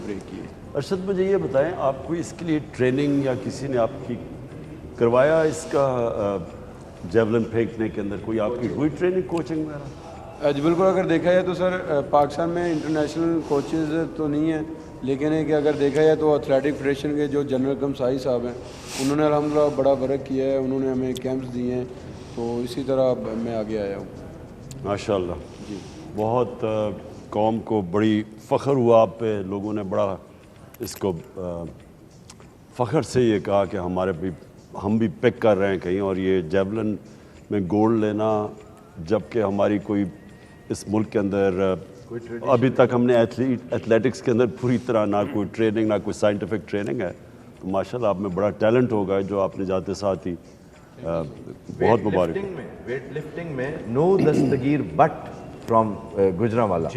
پلے کی. ارشد مجھے یہ بتائیں, آپ کوئی اس کے لیے ٹریننگ یا کسی نے آپ کی کروایا اس کا جیولن پھینکنے کے اندر, کوئی آپ کی ہوئی ٹریننگ کوچنگ وغیرہ؟ جی بالکل, اگر دیکھا جائے تو سر پاکستان میں انٹرنیشنل کوچز تو نہیں ہیں, لیکن ہے کہ اگر دیکھا جائے تو ایتھلیٹک فیڈریشن کے جو جنرل کمسائی صاحب ہیں انہوں نے الحمدللہ بڑا ورک کیا ہے, انہوں نے ہمیں کیمپس دیے ہیں, تو اسی طرح میں آگے آیا ہوں. ماشاءاللہ جی, بہت قوم کو بڑی فخر ہوا آپ پہ, لوگوں نے بڑا اس کو فخر سے یہ کہا کہ ہم بھی پک کر رہے ہیں کہیں, اور یہ جیولن میں گولڈ لینا, جبکہ ہماری کوئی اس ملک کے اندر ابھی تک ہم نے ایتھلیٹکس کے اندر پوری طرح نہ کوئی ٹریننگ نہ کوئی سائنٹیفک ٹریننگ ہے, تو ماشاءاللہ آپ میں بڑا ٹیلنٹ ہوگا جو آپ نے جاتے ساتھ ہی بہت مبارک. ویٹ لفٹنگ میں Nooh Dastagir Butt from Gujranwala,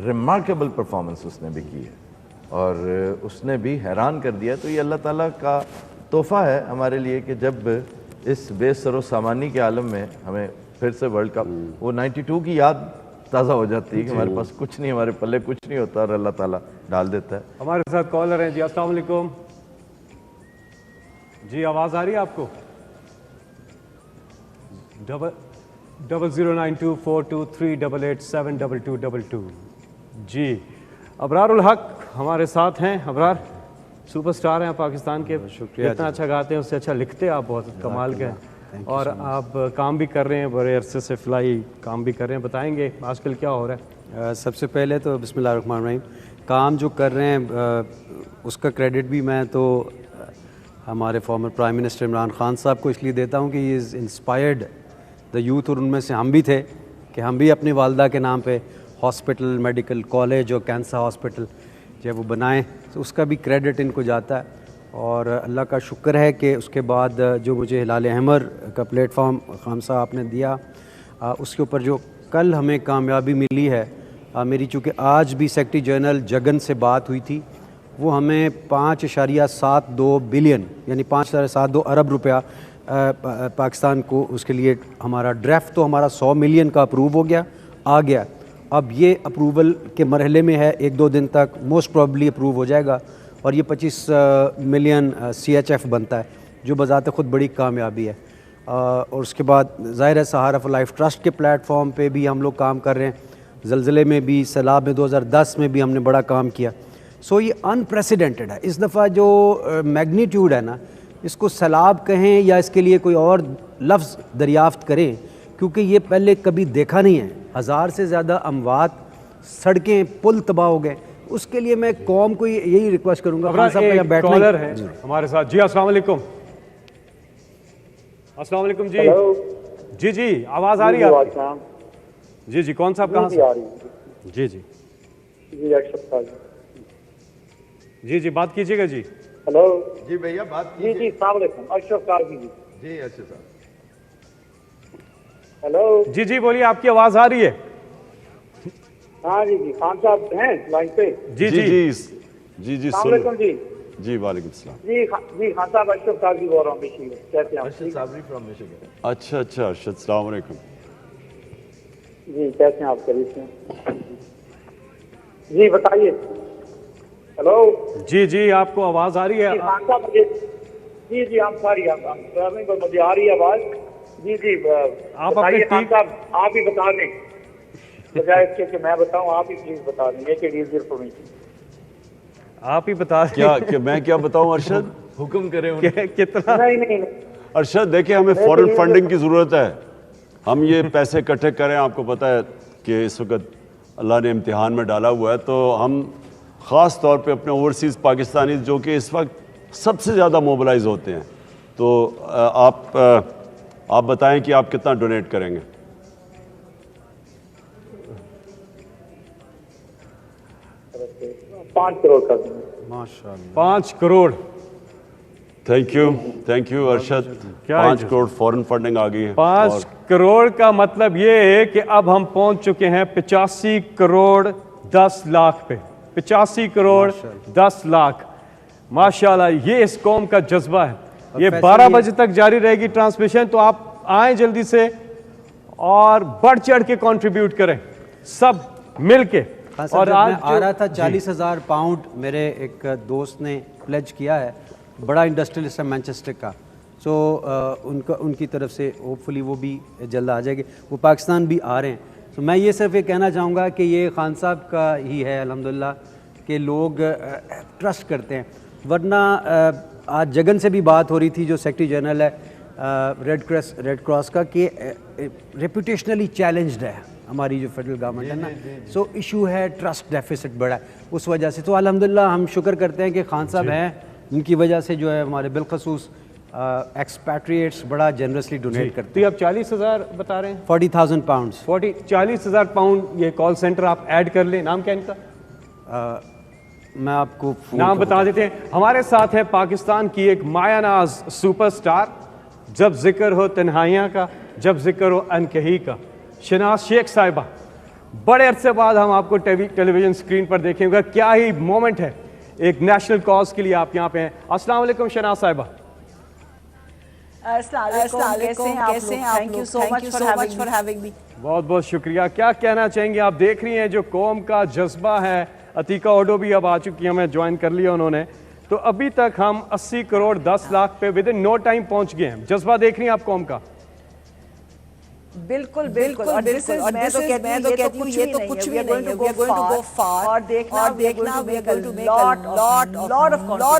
remarkable performance اس نے بھی کی ہے اور اس نے بھی حیران کر دیا. تو یہ اللہ تعالیٰ کا تحفہ ہے ہمارے لیے کہ جب اس بے سر و سامانی کے عالم میں ہمیں پھر سے ورلڈ کپ, وہ 92 کی یاد تازہ ہو جاتی ہے کہ ہمارے پاس کچھ نہیں, ہمارے پلے کچھ نہیں ہوتا, اور اللہ تعالیٰ ڈال دیتا ہے. ہمارے ساتھ کالر ہیں جی, السلام علیکم جی, آواز آ رہی ہے آپ کو؟ 00924238872222 جی. ابرار الحق ہمارے ساتھ ہیں. ابرار سپر سٹار ہیں پاکستان کے, شکریہ, اتنا اچھا گاتے ہیں, اس سے اچھا لکھتے ہیں آپ, بہت کمال کے, اور آپ کام بھی کر رہے ہیں, بڑے عرصے سے فلائی کام بھی کر رہے ہیں. بتائیں گے آج کل کیا ہو رہا ہے؟ سب سے پہلے تو بسم اللہ الرحمن الرحیم, کام جو کر رہے ہیں اس کا کریڈٹ بھی میں تو ہمارے former prime minister Imran Khan صاحب کو اس لیے دیتا ہوں کہ ہی از انسپائرڈ دا یوتھ, اور ان میں سے ہم بھی تھے کہ ہم بھی اپنی والدہ کے نام پہ ہاسپٹل, میڈیکل کالج اور کینسر ہاسپٹل جب وہ بنائیں, تو اس کا بھی کریڈٹ ان کو جاتا ہے. اور اللہ کا شکر ہے کہ اس کے بعد جو مجھے ہلال احمر کا پلیٹ فارم خان صاحب آپ نے دیا, اس کے اوپر جو کل ہمیں کامیابی ملی ہے, میری چونکہ آج بھی سیکرٹری جنرل جگن سے بات ہوئی تھی, وہ ہمیں 5.72 بلین یعنی 5.72 ارب روپیہ پاکستان کو اس کے لیے, ہمارا ڈرافٹ تو ہمارا 100 ملین کا اپروو ہو گیا, آ گیا. اب یہ اپروول کے مرحلے میں ہے, 1-2 دن تک موسٹ پروبلی اپروو ہو جائے گا, اور یہ 25 ملین CHF بنتا ہے, جو بذات خود بڑی کامیابی ہے. اور اس کے بعد ظاہر ہے سہارا فار لائف ٹرسٹ کے پلیٹ فارم پہ بھی ہم لوگ کام کر رہے ہیں, زلزلے میں بھی, سیلاب میں 2010 میں بھی ہم نے بڑا کام کیا. سو یہ انپریسیڈنٹڈ ہے. اس دفعہ جو میگنیٹیوڈ ہے نا, اس کو سیلاب کہیں یا اس کے لیے کوئی اور لفظ دریافت کریں, کیونکہ یہ پہلے کبھی دیکھا نہیں ہے. 1000 سے زیادہ اموات, سڑکیں, پل تباہ ہو گئے. اس کے لیے میں قوم کو یہی ریکویسٹ کروں گا. ایک کالر ہے ہمارے ساتھ جی, السلام علیکم. السلام علیکم جی. جی جی, آواز آ رہی ہے آپ کی؟ جی جی, کون صاحب کہاں سے؟ جی جی جی ارشد صاحب. جی جی, بات کیجیے گا جی. ہلو جی بھیا بات جی جی, السلام علیکم, ارشد صاحب جی. جی ارشد صاحب. ہلو جی جی, بولیے, آپ کی آواز آ رہی ہے. ہاں جی جی, خان صاحب ہیں لائن پہ؟ جی جی جی جی جی, السلام علیکم جی. جی وعلیکم السلام. جی خان صاحب, ارشد صاحب جی بول رہا ہوں مشین. کیسے ہیں آپ؟ ارشد صابری فرام میشیگن. اچھا اچھا ارشد, السلام علیکم. جی کیسے ہیں آپ؟ خیریت سے جی, بتائیے. ہلو جی جی, آپ کو آواز آ رہی ہے؟ خان صاحب مجھے, جی جی آپ ساری مجھے آ رہی ہے آواز. جی جی بتائیے خان صاحب, آپ ہی بتا دیں, بجائے اس کے کہ میں بتاؤں, آپ ہی پلیز بتا دیں. Make it easier for me. آپ ہی بتا دیں. کیا کہ میں کیا بتاؤں ارشد؟ حکم کریں کتنا. نہیں ارشد دیکھیں, ہمیں فورن فنڈنگ کی ضرورت ہے. ہم یہ پیسے اکٹھے کریں, آپ کو پتہ ہے کہ اس وقت اللہ نے امتحان میں ڈالا ہوا ہے, تو ہم خاص طور پہ اپنے اوورسیز پاکستانی جو کہ اس وقت سب سے زیادہ موبلائز ہوتے ہیں, تو آپ بتائیں کہ آپ کتنا ڈونیٹ کریں گے. $5 کروڑ کر دیں. ماشاء اللہ, 5 crore. Thank you Arshad. 5 crore foreign funding آ گئی ہے. 5 کروڑ کا مطلب یہ ہے کہ اب ہم پہنچ چکے ہیں 85 کروڑ 10 لاکھ پہ. 85 کروڑ 10 لاکھ. ماشاءاللہ, یہ اس قوم کا جذبہ ہے. یہ 12 بجے تک جاری رہے گی ٹرانسمیشن, تو آپ آئیں جلدی سے اور بڑھ چڑھ کے کنٹریبیوٹ کریں, سب مل کے. اور آج آ رہا تھا 40,000 پاؤنڈ میرے ایک دوست نے پلیج کیا ہے, بڑا انڈسٹریلسٹ ہے مینچسٹر کا, سو ان کی طرف سے ہوپ فلی وہ بھی جلد آ جائے گی, وہ پاکستان بھی آ رہے ہیں. تو میں یہ صرف یہ کہنا چاہوں گا کہ یہ خان صاحب کا ہی ہے الحمدللہ کہ لوگ ٹرسٹ کرتے ہیں, ورنہ آج جگن سے بھی بات ہو رہی تھی جو سیکرٹری جنرل ہے ریڈ کراس کا, کہ ریپوٹیشنلی چیلنجڈ ہے ہماری جو فیڈرل گورنمنٹ ہے نا, سو ایشو ہے ٹرسٹ ڈیفیسٹ بڑا ہے اس وجہ سے. تو الحمدللہ ہم شکر کرتے ہیں کہ خان صاحب ہیں, ان کی وجہ سے جو ہے ہمارے بالخصوص ایکسپیٹریٹس بڑا جنرسلی ڈونیٹ کرتے تو یہ آپ 40,000 بتا رہے ہیں, 40,000 پاؤنڈس 40,000 پاؤنڈ یہ کال سینٹر آپ ایڈ کر لیں. نام کیا ان کا؟ میں آپ کو نام بتا دیتے ہیں. ہمارے ساتھ ہے پاکستان کی ایک مایہ ناز سپر سٹار, جب ذکر ہو تنہائیاں کا, جب ذکر ہو انکہی کا, شناز شیخ صاحبہ. بڑے عرصے بعد ہم آپ کو ٹیلی ویژن اسکرین پر دیکھیں گے, کیا ہی مومنٹ ہے, ایک نیشنل کاز کے لیے آپ یہاں پہ ہیں. السلام علیکم شناز صاحبہ. السلام علیکم, کیسے ہیں آپ؟ Thank you so much for having me. بہت بہت شکریہ. کیا کہنا چاہیں گے, آپ دیکھ رہی ہیں جو قوم کا جذبہ ہے. عتیقہ اوڈو بھی اب آ چکی ہیں, ہمیں جوائن کر لیا انہوں نے. تو ابھی تک ہم 80 کروڑ 10 لاکھ پہ ود ان نو ٹائم پہنچ گئے ہیں. جذبہ دیکھ رہی ہیں آپ قوم کا؟ بالکل بالکل, اور میں تو کہتی ہوں یہ تو کچھ بھی نہیں ہے. We are going to go far, اور دیکھنا we are going to make a lot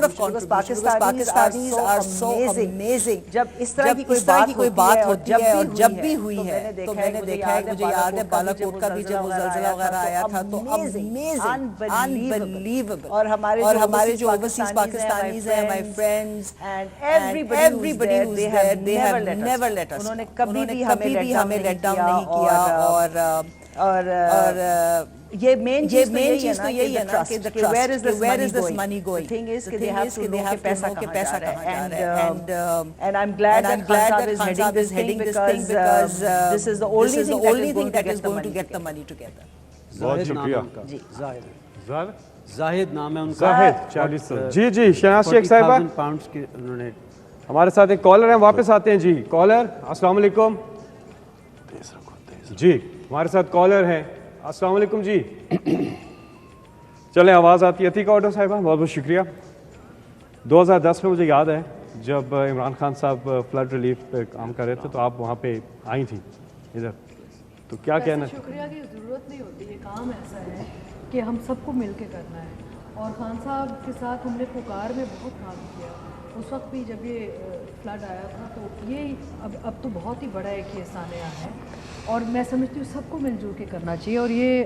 of contribution, because Pakistanis are so amazing. جب اس طرح کی کوئی بات ہوتی ہے اور جب بھی ہوئی ہے تو میں نے دیکھا ہے, مجھے یاد ہے بالا کوٹ کا بھی جب وہ زلزلہ وغیرہ آیا تھا تو amazing, unbelievable. اور ہمارے جو overseas Pakistanis ہیں, my friends and everybody who's there, they have never let us. انہوں نے کبھی بھی ہمیں لیٹ ڈاؤن نہیں کیا. اور یہ مین چیز تو یہی ہے نا کہ where is this money going. The thing is کہ they have to know کہ پیسہ کہاں جا رہا ہے. And I'm glad that Khan Saab is heading this thing, because this is the only thing that is going to get the money together. بہت شکریہ. زاہد نام ہے ان کا. زاہد 40. جی جی شناز شیخ صاحبہ 40,000 پاؤنڈس کے انہوں نے. ہمارے ساتھ ایک کالر ہیں, واپس آتے ہیں. جی کالر, السلام علیکم. جی ہمارے ساتھ کالر ہیں. السلام علیکم. جی چلیں آواز آتی ہے. عتیقہ اوڈو صاحبہ بہت بہت شکریہ. 2010 میں مجھے یاد ہے جب عمران خان صاحب فلڈ ریلیف پہ کام کر رہے تھے تو آپ وہاں پہ آئی تھیں ادھر, تو کیا کہنا؟ شکریہ کی ضرورت نہیں ہوتی, یہ کام ایسا ہے کہ ہم سب کو مل کے کرنا ہے. اور خان صاحب کے ساتھ ہم نے پکار میں بہت کام کیا. اس وقت بھی جب یہ فلڈ آیا تھا تو یہ اب تو بہت ہی بڑا ایک یہ سانحہ ہے, اور میں سمجھتی ہوں سب کو مل جل کے کرنا چاہیے. اور یہ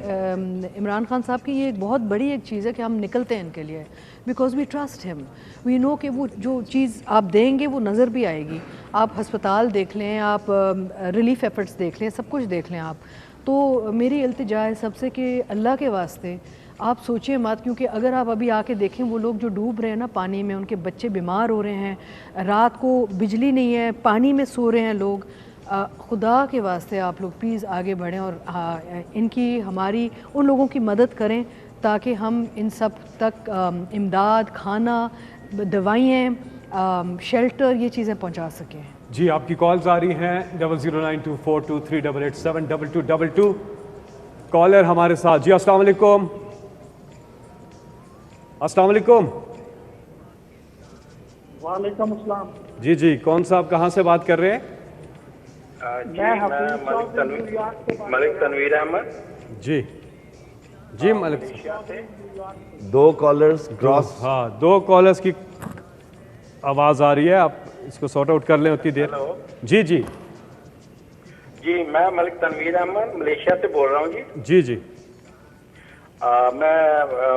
عمران خان صاحب کی یہ ایک بہت بڑی ایک چیز ہے کہ ہم نکلتے ہیں ان کے لیے, بیکاز وی ٹرسٹ ہم. وی نو کہ وہ جو چیز آپ دیں گے وہ نظر بھی آئے گی. آپ ہسپتال دیکھ لیں, آپ ریلیف ایفرٹس دیکھ لیں, سب کچھ دیکھ لیں آپ. تو میری التجا ہے سب سے کہ اللہ کے واسطے آپ سوچیں مت, کیونکہ اگر آپ ابھی آ کے دیکھیں وہ لوگ جو ڈوب رہے ہیں نا پانی میں, ان کے بچے بیمار ہو رہے ہیں, رات کو بجلی نہیں ہے, پانی میں سو رہے ہیں لوگ. خدا کے واسطے آپ لوگ پلیز آگے بڑھیں اور ان کی ہماری ان لوگوں کی مدد کریں تاکہ ہم ان سب تک امداد, کھانا, دوائیں, شیلٹر, یہ چیزیں پہنچا سکیں. جی آپ کی کالز آ رہی ہیں 00924238872222. کالر ہمارے ساتھ. جی السلام علیکم. السلام علیکم. وعلیکم السلام. جی جی کون صاحب کہاں سے بات کر رہے ہیں؟ ملک تنویر احمد. جی جی ملک. 2 کالرز کراس. ہاں 2 کالرز کی آواز آ رہی ہے, آپ اس کو سارٹ آؤٹ کر لیں اتنی دیر. جی جی جی میں ملک تنویر احمد ملیشیا سے بول رہا ہوں. جی جی جی میں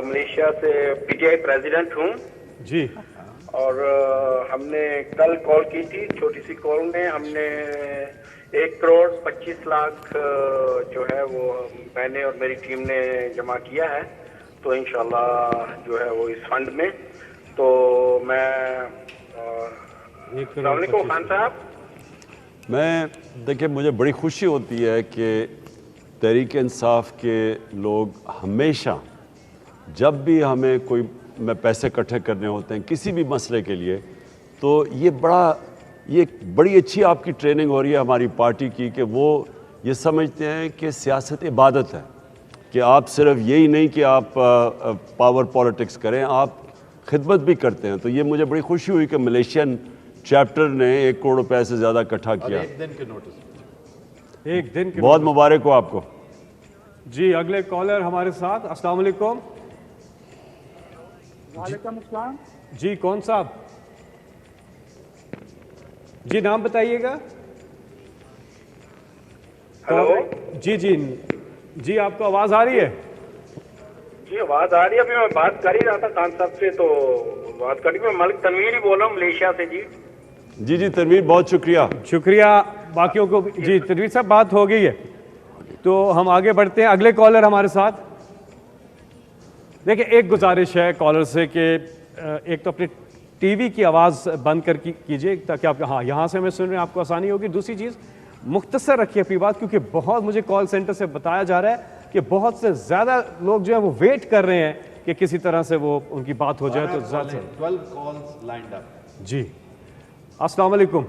ملیشیا سے پی ٹی آئی پریزیڈنٹ ہوں. جی اور ہم نے کل کال کی تھی, چھوٹی سی کال میں ہم نے 1 کروڑ 25 لاکھ جو ہے وہ میں نے اور میری ٹیم نے جمع کیا ہے. تو انشاءاللہ جو ہے وہ اس فنڈ میں. تو میں السلام علیکم خان صاحب. میں دیکھیں مجھے بڑی خوشی ہوتی ہے کہ تحریک انصاف کے لوگ ہمیشہ جب بھی ہمیں کوئی میں پیسے اکٹھے کرنے ہوتے ہیں کسی بھی مسئلے کے لیے, تو یہ بڑی اچھی آپ کی ٹریننگ ہو رہی ہے ہماری پارٹی کی کہ وہ یہ سمجھتے ہیں کہ سیاست عبادت ہے, کہ آپ صرف یہی نہیں کہ آپ پاور پالیٹکس کریں, آپ خدمت بھی کرتے ہیں. تو یہ مجھے بڑی خوشی ہوئی کہ ملیشین چیپٹر نے 1 کروڑ روپے سے زیادہ اکٹھا کیا. ایک دن کے نوٹس, ایک دن کے بہت مبارک ہو آپ کو. جی اگلے کالر ہمارے ساتھ. السلام علیکم. وعلیکم السلام. جی کون صاحب؟ جی نام بتائیے گا. ہلو. جی جی جی آپ کو آواز آ رہی ہے؟ جی آواز آ رہی ہے. ابھی میں بات کر ہی رہا تھا خان صاحب سے, تو بات کری. میں ملک تنویر ہی بول رہا ہوں ملیشیا سے. جی جی جی تنویر بہت شکریہ. شکریہ باقیوں کو. جی تنویر صاحب بات ہو گئی ہے تو ہم آگے بڑھتے ہیں. اگلے کالر ہمارے ساتھ. دیکھیں ایک گزارش ہے کالر سے کہ ایک تو اپنی ٹی وی کی آواز بند کر کیجئے تاکہ آپ ہاں یہاں سے ہمیں سن رہے ہیں, آپ کو آسانی ہوگی. دوسری چیز مختصر رکھیے اپنی بات, کیونکہ بہت مجھے کال سینٹر سے بتایا جا رہا ہے کہ بہت سے زیادہ لوگ جو ہیں وہ ویٹ کر رہے ہیں کہ کسی طرح سے وہ ان کی بات ہو جائے. تو زیادہ 12 calls lined up. جی السلام علیکم.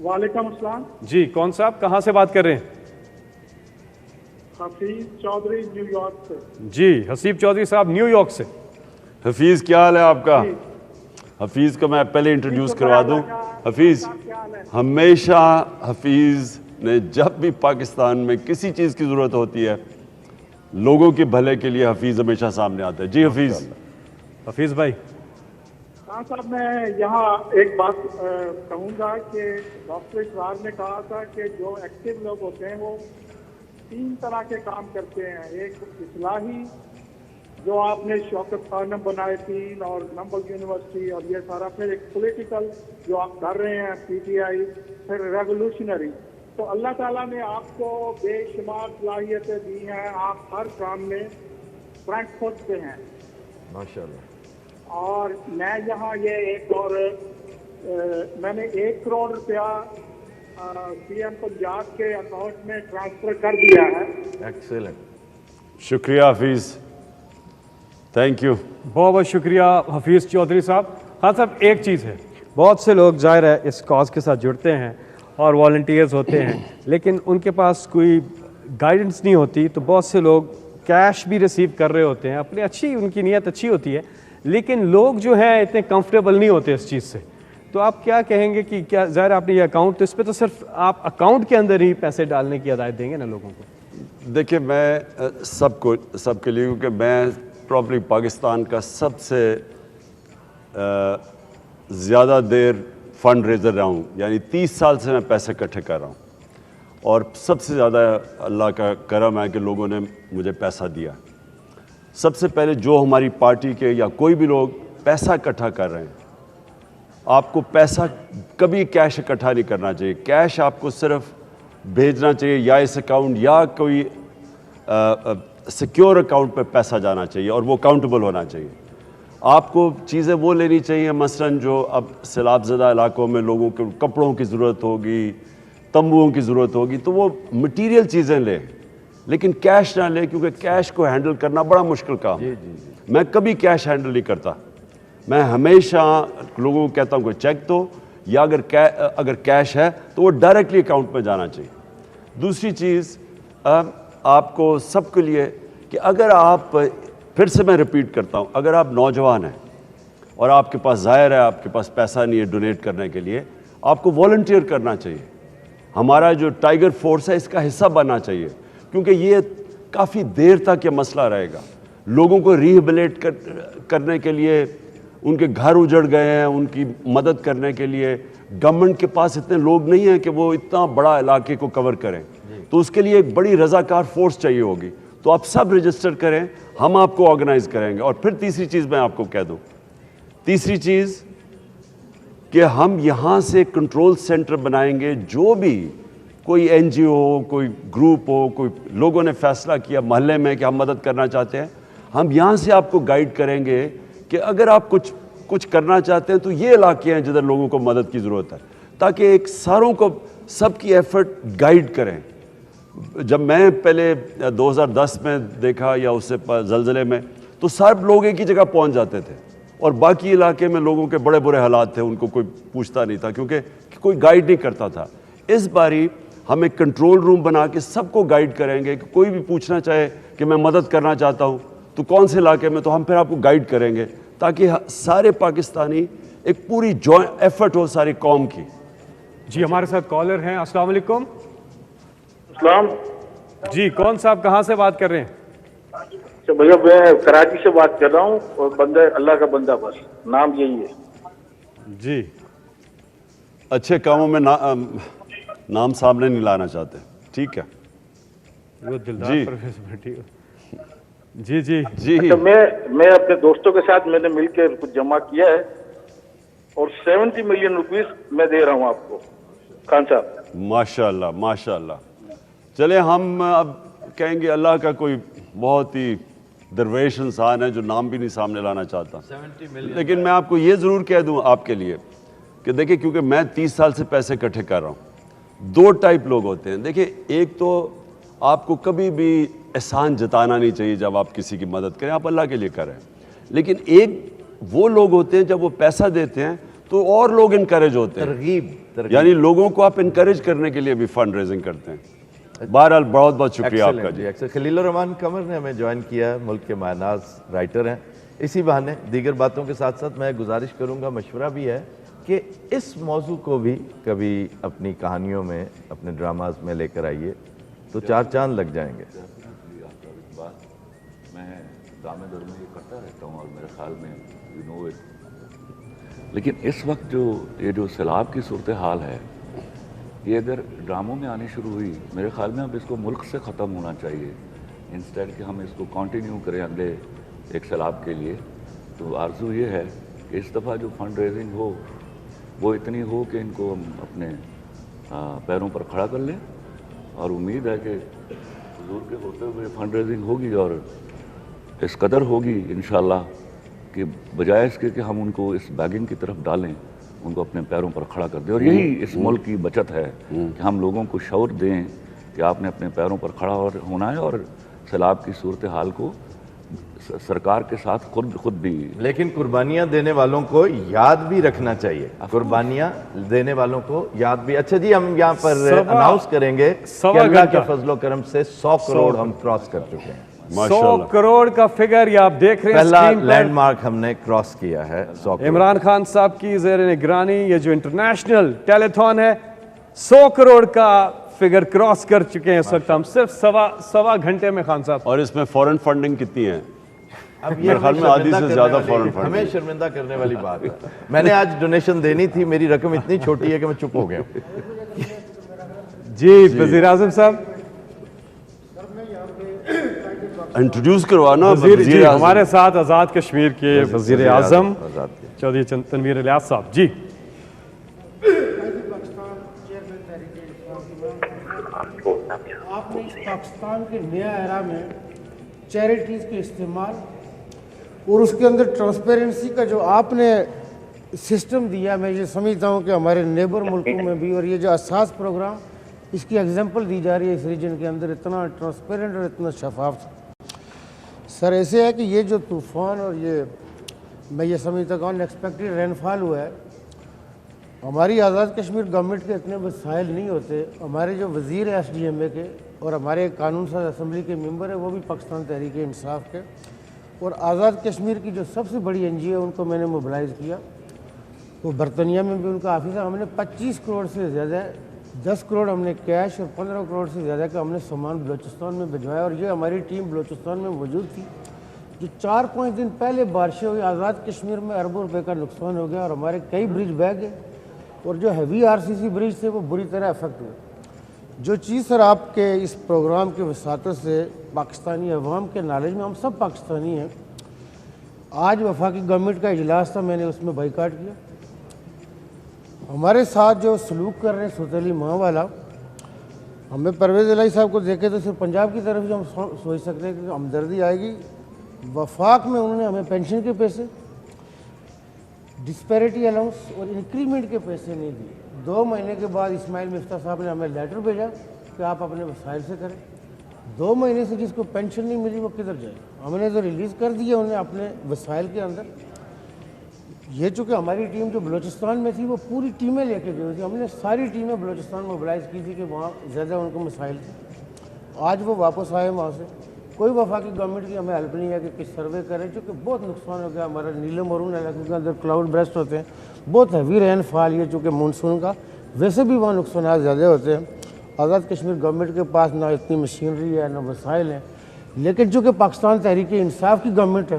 وعلیکم السلام. جی کون صاحب کہاں سے بات کر رہے ہیں؟ حفیظ چودھری نیو یارک سے. جی حسیب چودھری صاحب نیو یارک سے. حفیظ کیا حال ہے آپ کا؟ حفیظ کو میں پہلے انٹروڈیوس کروا دوں. حفیظ ہمیشہ حفیظ نے جب بھی پاکستان میں کسی چیز کی ضرورت ہوتی ہے لوگوں کے بھلے کے لیے حفیظ ہمیشہ سامنے آتا ہے. جی حفیظ. حفیظ بھائی. ہاں صاحب میں یہاں ایک بات کہوں گا کہ ڈاکٹر اقرار نے کہا تھا کہ جو ایکٹیو لوگ ہوتے ہیں وہ 3 طرح کے کام کرتے ہیں. ایک اصلاحی جو آپ نے شوکت خانم بنائے 3 اور نمبل یونیورسٹی اور یہ سارا, پھر ایک پولیٹیکل جو آپ کر رہے ہیں پی ٹی آئی, پھر ریولوشنری. تو اللہ تعالیٰ نے آپ کو بے شمار صلاحیتیں دی ہیں, آپ ہر کام میں فرنٹ فٹ پہ ہیں ماشاءاللہ. اور میں یہاں یہ ایک اور میں نے 1 کروڑ روپیہ سی ایم پنجاب کے اکاؤنٹ میں ٹرانسفر کر دیا ہے. ایکسیلنٹ. شکریہ حفیظ, تھینک یو. بہت بہت شکریہ حفیظ چودھری صاحب. ہاں صاحب ایک چیز ہے, بہت سے لوگ ظاہر ہے اس کاز کے ساتھ جڑتے ہیں اور والنٹیئرز ہوتے ہیں, لیکن ان کے پاس کوئی گائیڈنس نہیں ہوتی. تو بہت سے لوگ کیش بھی ریسیو کر رہے ہوتے ہیں, اپنی اچھی ان کی نیت اچھی ہوتی ہے, لیکن لوگ جو ہیں اتنے کمفرٹیبل نہیں ہوتے اس چیز سے. تو آپ کیا کہیں گے کہ کیا ظاہر آپ نے یہ اکاؤنٹ, تو اس پہ تو صرف آپ اکاؤنٹ کے اندر ہی پیسے ڈالنے کی ہدایت دیں گے نا لوگوں کو؟ دیکھیں میں سب کے لیے, کیونکہ میں پراپرلی پاکستان کا سب سے زیادہ دیر فنڈ ریزر رہا ہوں, یعنی 30 سال سے میں پیسے اکٹھے کر رہا ہوں, اور سب سے زیادہ اللہ کا کرم ہے کہ لوگوں نے مجھے پیسہ دیا. سب سے پہلے جو ہماری پارٹی کے یا کوئی بھی لوگ پیسہ اکٹھا کر رہے ہیں, آپ کو پیسہ کبھی کیش اکٹھا نہیں کرنا چاہیے. کیش آپ کو صرف بھیجنا چاہیے یا اس اکاؤنٹ یا کوئی سیکیور اکاؤنٹ پہ پیسہ جانا چاہیے, اور وہ اکاؤنٹیبل ہونا چاہیے. آپ کو چیزیں وہ لینی چاہیے, مثلاً جو اب سیلاب زدہ علاقوں میں لوگوں کے کپڑوں کی ضرورت ہوگی, تمبوؤں کی ضرورت ہوگی, تو وہ مٹیریل چیزیں لیں, لیکن کیش نہ لیں, کیونکہ کیش کو ہینڈل کرنا بڑا مشکل کام ہے. میں کبھی کیش ہینڈل نہیں کرتا. میں ہمیشہ لوگوں کو کہتا ہوں کہ چیک دو, یا اگر کیش ہے تو وہ ڈائریکٹلی اکاؤنٹ میں جانا چاہیے. دوسری چیز آپ کو سب کے لیے کہ اگر آپ, پھر سے میں ریپیٹ کرتا ہوں, اگر آپ نوجوان ہیں اور آپ کے پاس ظاہر ہے آپ کے پاس پیسہ نہیں ہے ڈونیٹ کرنے کے لیے, آپ کو والنٹیئر کرنا چاہیے. ہمارا جو ٹائیگر فورس ہے اس کا حصہ بننا چاہیے, کیونکہ یہ کافی دیر تک یہ مسئلہ رہے گا. لوگوں کو ریہیبلیٹ کرنے کے لیے, ان کے گھر اجڑ گئے ہیں, ان کی مدد کرنے کے لیے گورنمنٹ کے پاس اتنے لوگ نہیں ہیں کہ وہ اتنا بڑا علاقے کو کور کریں. تو اس کے لیے ایک بڑی رضاکار فورس چاہیے ہوگی. تو آپ سب رجسٹر کریں, ہم آپ کو آرگنائز کریں گے. اور پھر تیسری چیز میں آپ کو کہہ دوں, تیسری چیز کہ ہم یہاں سے کنٹرول سینٹر بنائیں گے. جو بھی کوئی این جی او ہو, کوئی گروپ ہو, کوئی لوگوں نے فیصلہ کیا محلے میں کہ ہم مدد کرنا چاہتے ہیں, ہم یہاں سے آپ کو گائیڈ کریں گے کہ اگر آپ کچھ کرنا چاہتے ہیں تو یہ علاقے ہیں جدھر لوگوں کو مدد کی ضرورت ہے, تاکہ ایک ساروں کو سب کی ایفرٹ گائیڈ کریں. جب میں پہلے 2010 میں دیکھا یا اس سے زلزلے میں, تو سب لوگ ایک ہی جگہ پہنچ جاتے تھے, اور باقی علاقے میں لوگوں کے بڑے برے حالات تھے, ان کو کوئی پوچھتا نہیں تھا کیونکہ کوئی گائیڈ نہیں کرتا تھا. اس باری ہم ایک کنٹرول روم بنا کے سب کو گائیڈ کریں گے کہ کوئی بھی پوچھنا چاہے کہ میں مدد کرنا چاہتا ہوں تو کون سے علاقے میں، تو ہم پھر آپ کو گائیڈ کریں گے تاکہ سارے پاکستانی ایک پوری جوائنٹ ایفرٹ ہو ساری قوم کی. جی ہمارے ساتھ کالر ہیں. السلام علیکم. اسلام جی کون صاحب کہاں سے بات کر رہے ہیں؟ بھیا میں کراچی سے بات کر رہا ہوں اور بندہ اللہ کا بندہ بس نام یہی ہے. جی اچھے کاموں میں نام سامنے نہیں لانا چاہتے. ٹھیک ہے وہ دلدار جی جی جی جی. اچھا میں اپنے دوستوں کے ساتھ میں نے مل کے کچھ جمع کیا ہے اور 70 ملین روپیز میں دے رہا ہوں آپ کو خان صاحب. ماشاء اللہ ماشاء اللہ. چلے ہم اب کہیں گے اللہ کا کوئی بہت ہی درویش انسان ہے جو نام بھی نہیں سامنے لانا چاہتا، لیکن میں آپ کو یہ ضرور کہہ دوں آپ کے لیے کہ دیکھیں کیونکہ میں 30 سال سے پیسے اکٹھے کر رہا ہوں. 2 ٹائپ لوگ ہوتے ہیں. دیکھیں ایک تو آپ کو کبھی بھی احسان جتانا نہیں چاہیے جب آپ کسی کی مدد کریں، آپ اللہ کے لیے کریں. لیکن ایک وہ لوگ ہوتے ہیں جب وہ پیسہ دیتے ہیں تو اور لوگ انکریج ہوتے ہیں، ترغیب یعنی لوگوں کو آپ انکریج کرنے کے لیے بھی فنڈ ریزنگ کرتے ہیں. بہرحال بہت بہت شکریہ آپ کا. جی خلیل الرحمان قمر نے ہمیں جوائن کیا ہے، ملک کے ماہناز رائٹر ہیں. اسی بہانے دیگر باتوں کے ساتھ ساتھ میں گزارش کروں گا، مشورہ بھی ہے کہ اس موضوع کو بھی کبھی اپنی کہانیوں میں اپنے ڈراماز میں لے کر آئیے تو 4 چاند لگ جائیں گے. میں دامے دور میں یہ کرتا رہتا ہوں اور میرے خیال میں یو نو اٹ. لیکن اس وقت یہ جو سیلاب کی صورتحال ہے یہ اگر ڈراموں میں آنی شروع ہوئی، میرے خیال میں اب اس کو ملک سے ختم ہونا چاہیے انسٹیڈ کہ ہم اس کو کنٹینیو کریں اگلے ایک سیلاب کے لیے. تو آرزو یہ ہے کہ اس دفعہ جو فنڈ ریزنگ ہو وہ اتنی ہو کہ ان کو ہم اپنے پیروں پر کھڑا کر لیں، اور امید ہے کہ حضور کے ہوتے ہوئے فنڈ ریزنگ ہوگی اور اس قدر ہوگی انشاءاللہ کہ بجائے اس کے کہ ہم ان کو اس بیگنگ کی طرف ڈالیں، ان کو اپنے پیروں پر کھڑا کر دیں. اور یہی اس ملک کی بچت ہے کہ ہم لوگوں کو شعور دیں کہ آپ نے اپنے پیروں پر کھڑا ہونا ہے اور سیلاب کی صورتحال کو سرکار کے ساتھ خود بھی. لیکن قربانیاں دینے والوں کو یاد بھی رکھنا چاہیے، قربانیاں دینے والوں کو یاد بھی. اچھا جی ہم یہاں پر اناؤنس کریں گے کہ اللہ کے فضل و کرم سے 100 کروڑ ہم کراس کر چکے ہیں. 100 کروڑ کا فگر یہ آپ دیکھ رہے ہیں پہلا اسکرین پر. لینڈ مارک ہم نے کراس کیا ہے 100 کروڑ. عمران خان صاحب کی زیر نگرانی یہ جو انٹرنیشنل ٹیلی تھون ہے 100 کروڑ کا فگر کراس کر چکے ہیں اس وقت ہم صرف سوا گھنٹے میں. خان صاحب اور اس میں فورن فنڈنگ کتنی ہے؟ اب میرے خیال میں آدھی سے زیادہ فورن ہمیں فنڈنگ. شرمندہ کرنے والی بات ہے. میں نے آج ڈونیشن دینی تھی، میری رقم اتنی چھوٹی ہے کہ میں چپ ہو گیا. جی وزیر اعظم صاحب انٹروڈیوس کروانا. جی ہمارے ساتھ آزاد کشمیر کے وزیر اعظم چودھری تنویر الیاس صاحب. جی آپ نے اس پاکستان کے نیا ایرا میں چیریٹیز کے استعمال اور اس کے اندر ٹرانسپیرنسی کا جو آپ نے سسٹم دیا، میں یہ سمجھتا ہوں کہ ہمارے نیبر ملکوں میں بھی، اور یہ جو اساس پروگرام اس کی ایگزامپل دی جا رہی ہے اس ریجن کے اندر، اتنا ٹرانسپیرنٹ اور اتنا شفاف. سر ایسے ہے کہ یہ جو طوفان اور یہ میں یہ سمجھتا ہوں انیکسپیکٹڈ رین فال ہوا ہے، ہماری آزاد کشمیر گورنمنٹ کے اتنے وسائل نہیں ہوتے. ہمارے جو وزیر ہیں ایس ڈی ایم اے کے اور ہمارے قانون ساز اسمبلی کے ممبر ہیں وہ بھی پاکستان تحریک انصاف کے، اور آزاد کشمیر کی جو سب سے بڑی این جی او ان کو میں نے موبلائز کیا. وہ برطانیہ میں بھی ان کا آفس ہے. ہم نے 25 کروڑ سے زیادہ 10 کروڑ ہم نے کیش اور 15 کروڑ سے زیادہ کا ہم نے سامان بلوچستان میں بھجوایا، اور یہ ہماری ٹیم بلوچستان میں موجود تھی. جو 4-5 دن پہلے بارشیں ہوئی، آزاد کشمیر میں اربوں روپے کا نقصان ہو گیا اور ہمارے کئی برج بہہ گئے، اور جو ہیوی آر سی سی برج تھے وہ بری طرح افیکٹ ہوئے. جو چیز سر آپ کے اس پروگرام کے وساطت سے پاکستانی عوام کے نالج میں، ہم سب پاکستانی ہیں. آج وفاقی گورنمنٹ کا اجلاس تھا، میں نے اس میں بائیکاٹ کیا. ہمارے ساتھ جو سلوک کر رہے ہیں سوتیلی ماں والا، ہمیں پرویز الہی صاحب کو دیکھے تو صرف پنجاب کی طرف جو ہم سوچ سکتے ہیں کہ ہمدردی آئے گی. وفاق میں انہوں نے ہمیں پینشن کے پیسے، ڈسپیرٹی الاؤنس اور انکریمنٹ کے پیسے نہیں دیے. 2 مہینے کے بعد اسماعیل مفتاح صاحب نے ہمیں لیٹر بھیجا کہ آپ اپنے وسائل سے کریں. 2 مہینے سے جس کو پینشن نہیں ملی وہ کدھر جائے. ہم نے تو ریلیز کر دیا انہیں اپنے وسائل کے اندر. یہ چونکہ ہماری ٹیم جو بلوچستان میں تھی وہ پوری ٹیمیں لے کے گئی تھی، ہم نے ساری ٹیمیں بلوچستان موبلائز کی تھی کہ وہاں زیادہ ان کو مسائل تھے. آج وہ واپس آئے وہاں سے. کوئی وفاقی گورنمنٹ کی ہمیں ہیلپ نہیں ہے کہ کچھ سروے کریں، چونکہ بہت نقصان ہو گیا. ہمارا نیلم مرون علاقوں کے اندر کلاؤڈ برسٹ ہوتے ہیں، بہت ہیوی رین فال یہ چونکہ مونسون کا، ویسے بھی وہاں نقصانات زیادہ ہوتے ہیں. آزاد کشمیر گورنمنٹ کے پاس نہ اتنی مشینری ہے نہ وسائل ہیں، لیکن چونکہ پاکستان تحریک انصاف کی گورنمنٹ ہے،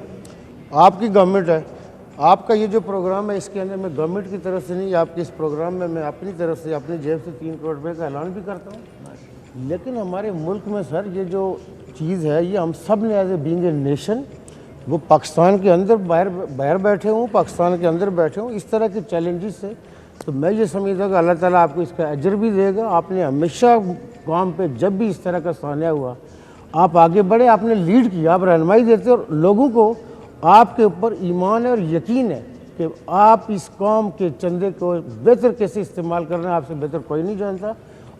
آپ کی گورنمنٹ ہے، آپ کا یہ جو پروگرام ہے اس کے اندر میں گورنمنٹ کی طرف سے نہیں، آپ کے اس پروگرام میں میں اپنی طرف سے اپنی جیب سے 3 کروڑ روپے کا اعلان بھی کرتا ہوں. لیکن ہمارے ملک میں سر یہ جو چیز ہے یہ ہم سب نے as a being a nation, وہ پاکستان کے اندر باہر بیٹھے ہوں، پاکستان کے اندر بیٹھے ہوں، اس طرح کے چیلنجز سے تو میں یہ سمجھتا ہوں کہ اللہ تعالیٰ آپ کو اس کا اجر بھی دے گا. آپ نے ہمیشہ قوم پہ جب بھی اس طرح کا سانحہ ہوا آپ آگے بڑھے، آپ نے لیڈ کیا، آپ رہنمائی دیتے، اور لوگوں کو آپ کے اوپر ایمان ہے اور یقین ہے کہ آپ اس قوم کے چندے کو بہتر کیسے استعمال کرنا ہے آپ سے بہتر کوئی نہیں جانتا.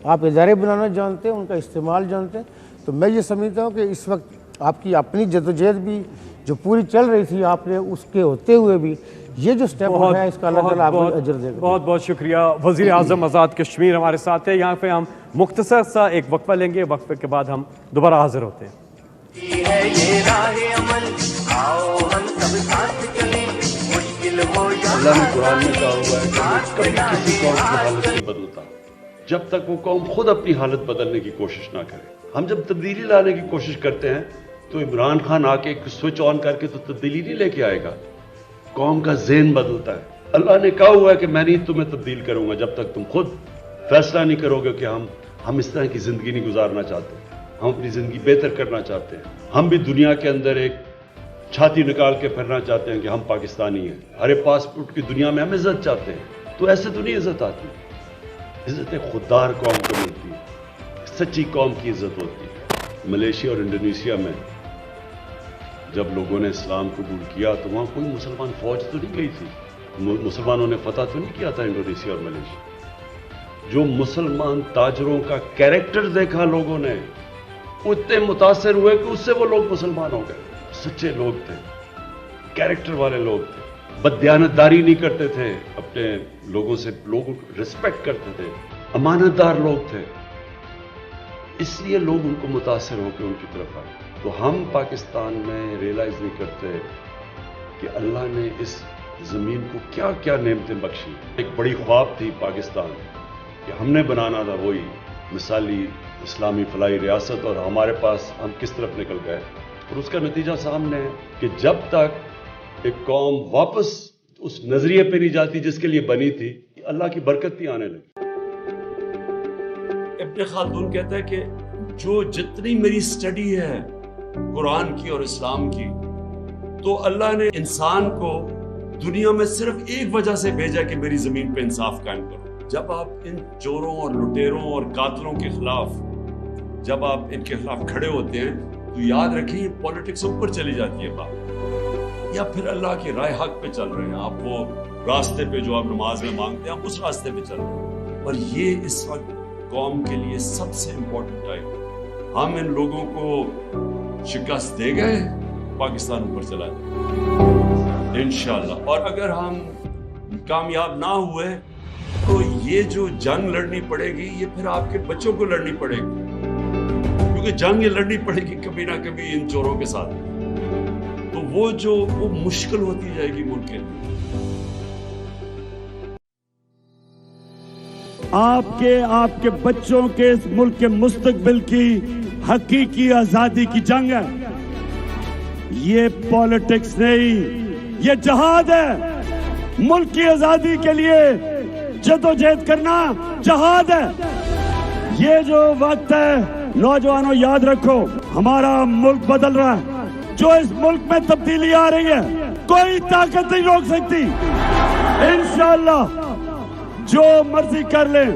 آپ ادارے بنانا جانتے ہیں، ان کا استعمال جانتے ہیں. تو میں یہ سمجھتا ہوں کہ اس وقت آپ کی اپنی جدوجہد بھی جو پوری چل رہی تھی، آپ نے اس کے ہوتے ہوئے بھی یہ جو سٹیپ اٹھایا ہے اس کا اللہ تعالیٰ آپ کو اجر دے گا. بہت بہت شکریہ. وزیر اعظم آزاد کشمیر ہمارے ساتھ ہے. یہاں پہ ہم مختصر سا ایک وقفہ لیں گے، وقفے کے بعد ہم دوبارہ حاضر ہوتے ہیں. اللہ نے قرآن میں کہا ہوا ہے کہ کبھی کسی قوم کی حالت نہیں بدلتا جب تک وہ قوم خود اپنی حالت بدلنے کی کوشش نہ کرے. ہم جب تبدیلی لانے کی کوشش کرتے ہیں تو عمران خان آ کے ایک سوئچ آن کر کے تو تبدیلی نہیں لے کے آئے گا. قوم کا ذہن بدلتا ہے. اللہ نے کہا ہوا ہے کہ میں نہیں تمہیں تبدیل کروں گا جب تک تم خود فیصلہ نہیں کرو گے کہ ہم اس طرح کی زندگی نہیں گزارنا چاہتے، ہم اپنی زندگی بہتر کرنا چاہتے ہیں. ہم بھی دنیا کے اندر ایک چھاتی نکال کے پھرنا چاہتے ہیں کہ ہم پاکستانی ہیں. ہر پاسپورٹ کی دنیا میں ہم عزت چاہتے ہیں. تو ایسے تو نہیں عزت آتی. عزت خوددار قوم کو ملتی ہے، سچی قوم کی عزت ہوتی ہے. ملیشیا اور انڈونیشیا میں جب لوگوں نے اسلام قبول کیا تو وہاں کوئی مسلمان فوج تو نہیں گئی تھی، مسلمانوں نے فتح تو نہیں کیا تھا انڈونیشیا اور ملیشیا. جو مسلمان تاجروں کا کیریکٹر دیکھا لوگوں نے اتنے متاثر ہوئے کہ اس سے وہ لوگ مسلمان ہو گئے. سچے لوگ تھے، کیریکٹر والے لوگ تھے، بددیانتداری نہیں کرتے تھے، اپنے لوگوں سے لوگوں کو رسپیکٹ کرتے تھے، امانت دار لوگ تھے. اس لیے لوگ ان کو متاثر ہو کے ان کی طرف آئے. تو ہم پاکستان میں ریئلائز نہیں کرتے کہ اللہ نے اس زمین کو کیا کیا نعمتیں بخشی. ایک بڑی خواب تھی پاکستان کہ ہم نے بنانا تھا وہی مثالی اسلامی فلاحی ریاست، اور ہمارے پاس ہم کس طرف نکل گئے. اور اس کا نتیجہ سامنے ہے کہ جب تک ایک قوم واپس اس نظریے پہ نہیں جاتی جس کے لیے بنی تھی، اللہ کی برکت نہیں آنے لگی. ابن خلدون کہتا ہے کہ جو جتنی میری سٹڈی ہے قرآن کی اور اسلام کی، تو اللہ نے انسان کو دنیا میں صرف ایک وجہ سے بھیجا کہ میری زمین پہ انصاف قائم کرو. جب آپ ان چوروں اور لٹیروں اور قاتلوں کے خلاف جب آپ ان کے خلاف کھڑے ہوتے ہیں تو یاد رکھیں یہ پولیٹکس اوپر چلی جاتی ہے بات، یا پھر اللہ کی رائے حق پہ چل رہے ہیں آپ، وہ راستے پہ جو آپ نماز میں مانگتے ہیں آپ اس راستے پہ چل رہے ہیں. اور یہ اس وقت قوم کے لیے سب سے امپورٹنٹ ٹائم. ہم ان لوگوں کو شکست دے گئے، پاکستان اوپر چلا جائے انشاءاللہ. اور اگر ہم کامیاب نہ ہوئے تو یہ جو جنگ لڑنی پڑے گی یہ پھر آپ کے بچوں کو لڑنی پڑے گی، کیونکہ جنگ یہ لڑنی پڑے گی کبھی نہ کبھی ان چوروں کے ساتھ. تو وہ مشکل ہوتی جائے گی ملک کے لیے. آپ کے بچوں کے اس ملک کے مستقبل کی حقیقی آزادی کی جنگ ہے. یہ پالیٹکس نہیں، یہ جہاد ہے. ملک کی آزادی کے لیے جدوجہد کرنا جہاد ہے. یہ جو وقت ہے نوجوانوں یاد رکھو، ہمارا ملک بدل رہا ہے. جو اس ملک میں تبدیلی آ رہی ہے کوئی طاقت نہیں روک سکتی. انشاءاللہ جو مرضی کر لیں،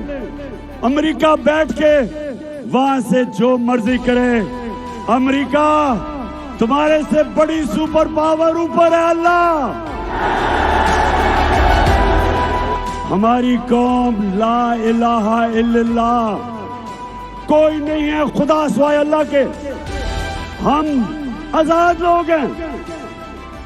امریکہ بیٹھ کے وہاں سے جو مرضی کرے، امریکہ تمہارے سے بڑی سپر پاور اوپر ہے اللہ. ہماری قوم لا الہ الا اللہ، کوئی نہیں ہے خدا سوائے اللہ کے. ہم آزاد لوگ ہیں،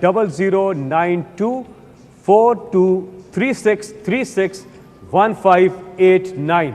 00924236361589।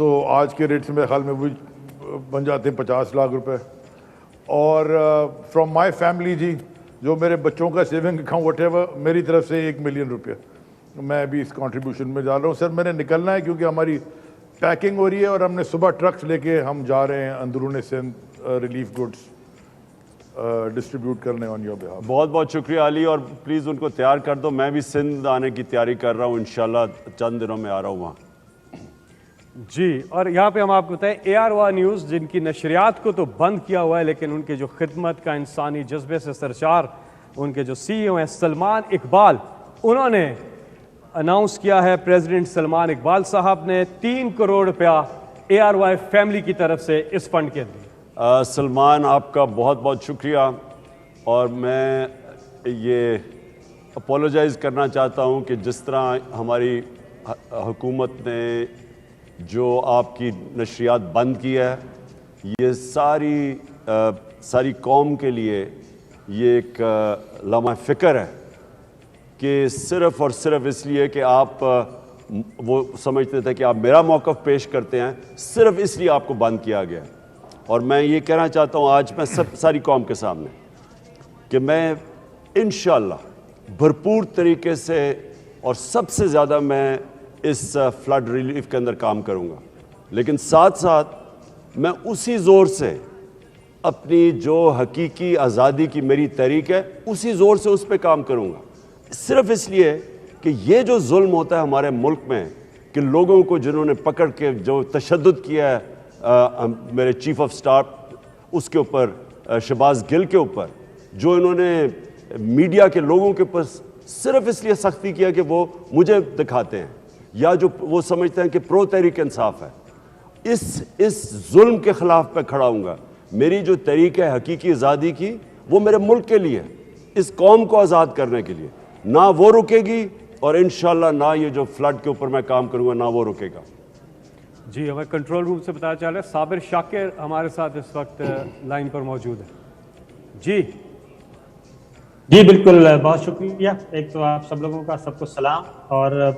تو آج کے ریٹ سے میرے خیال میں وہ بن جاتے ہیں 50 لاکھ روپے. اور فرام مائی فیملی جی جو میرے بچوں کا سیونگ اکاؤنٹ وٹ ایور میری طرف سے 1 ملین روپیہ میں ابھی اس کنٹریبیوشن میں ڈال رہا ہوں. سر میں نے نکلنا ہے کیونکہ ہماری پیکنگ ہو رہی ہے اور ہم نے صبح ٹرکس لے کے ہم جا رہے ہیں اندرون سندھ ریلیف گڈس ڈسٹریبیوٹ کرنے آن یور بہاف. بہت بہت شکریہ علی, اور پلیز ان کو تیار کر دو. میں بھی سندھ آنے کی تیاری کر رہا ہوں, انشاءاللہ چند دنوں میں آ رہا ہوں وہاں. جی, اور یہاں پہ ہم آپ کو بتائیں AR1 نیوز جن کی نشریات کو تو بند کیا ہوا ہے, لیکن ان کے جو خدمت کا انسانی جذبے سے سرشار ان کے جو CEO ہیں سلمان اقبال, انہوں نے اناؤنس کیا ہے, پریزیڈنٹ سلمان اقبال صاحب نے 3 کروڑ روپیہ ARY فیملی کی طرف سے اس فنڈ کے لیے. سلمان آپ کا بہت بہت شکریہ, اور میں یہ اپولوجائز کرنا چاہتا ہوں کہ جس طرح ہماری حکومت نے جو آپ کی نشریات بند کی ہے, یہ ساری قوم کے لیے یہ ایک لمحہ فکر ہے کہ صرف اور صرف اس لیے کہ آپ وہ سمجھتے تھے کہ آپ میرا موقف پیش کرتے ہیں, صرف اس لیے آپ کو بند کیا گیا. اور میں یہ کہنا چاہتا ہوں آج میں ساری قوم کے سامنے کہ میں انشاءاللہ بھرپور طریقے سے اور سب سے زیادہ میں اس فلڈ ریلیف کے اندر کام کروں گا, لیکن ساتھ ساتھ میں اسی زور سے اپنی جو حقیقی آزادی کی میری تحریک ہے اسی زور سے اس پہ کام کروں گا, صرف اس لیے کہ یہ جو ظلم ہوتا ہے ہمارے ملک میں کہ لوگوں کو جنہوں نے پکڑ کے جو تشدد کیا ہے میرے چیف آف سٹاف اس کے اوپر, شہباز گل کے اوپر, جو انہوں نے میڈیا کے لوگوں کے اوپر صرف اس لیے سختی کیا کہ وہ مجھے دکھاتے ہیں یا جو وہ سمجھتے ہیں کہ پرو تحریک انصاف ہے, اس ظلم کے خلاف پہ کھڑا ہوں گا. میری جو تحریک ہے حقیقی آزادی کی وہ میرے ملک کے لیے, اس قوم کو آزاد کرنے کے لیے, نہ وہ رکے گی اور انشاءاللہ نہ یہ جو فلڈ کے اوپر میں کام کروں گا نہ وہ رکے گا. جی, ہمیں کنٹرول روم سے پتہ چل رہا ہے صابر شاکر ہمارے ساتھ اس وقت لائن پر موجود ہے. جی بالکل, بہت شکریہ. ایک تو آپ سب لوگوں کا سب کو سلام, اور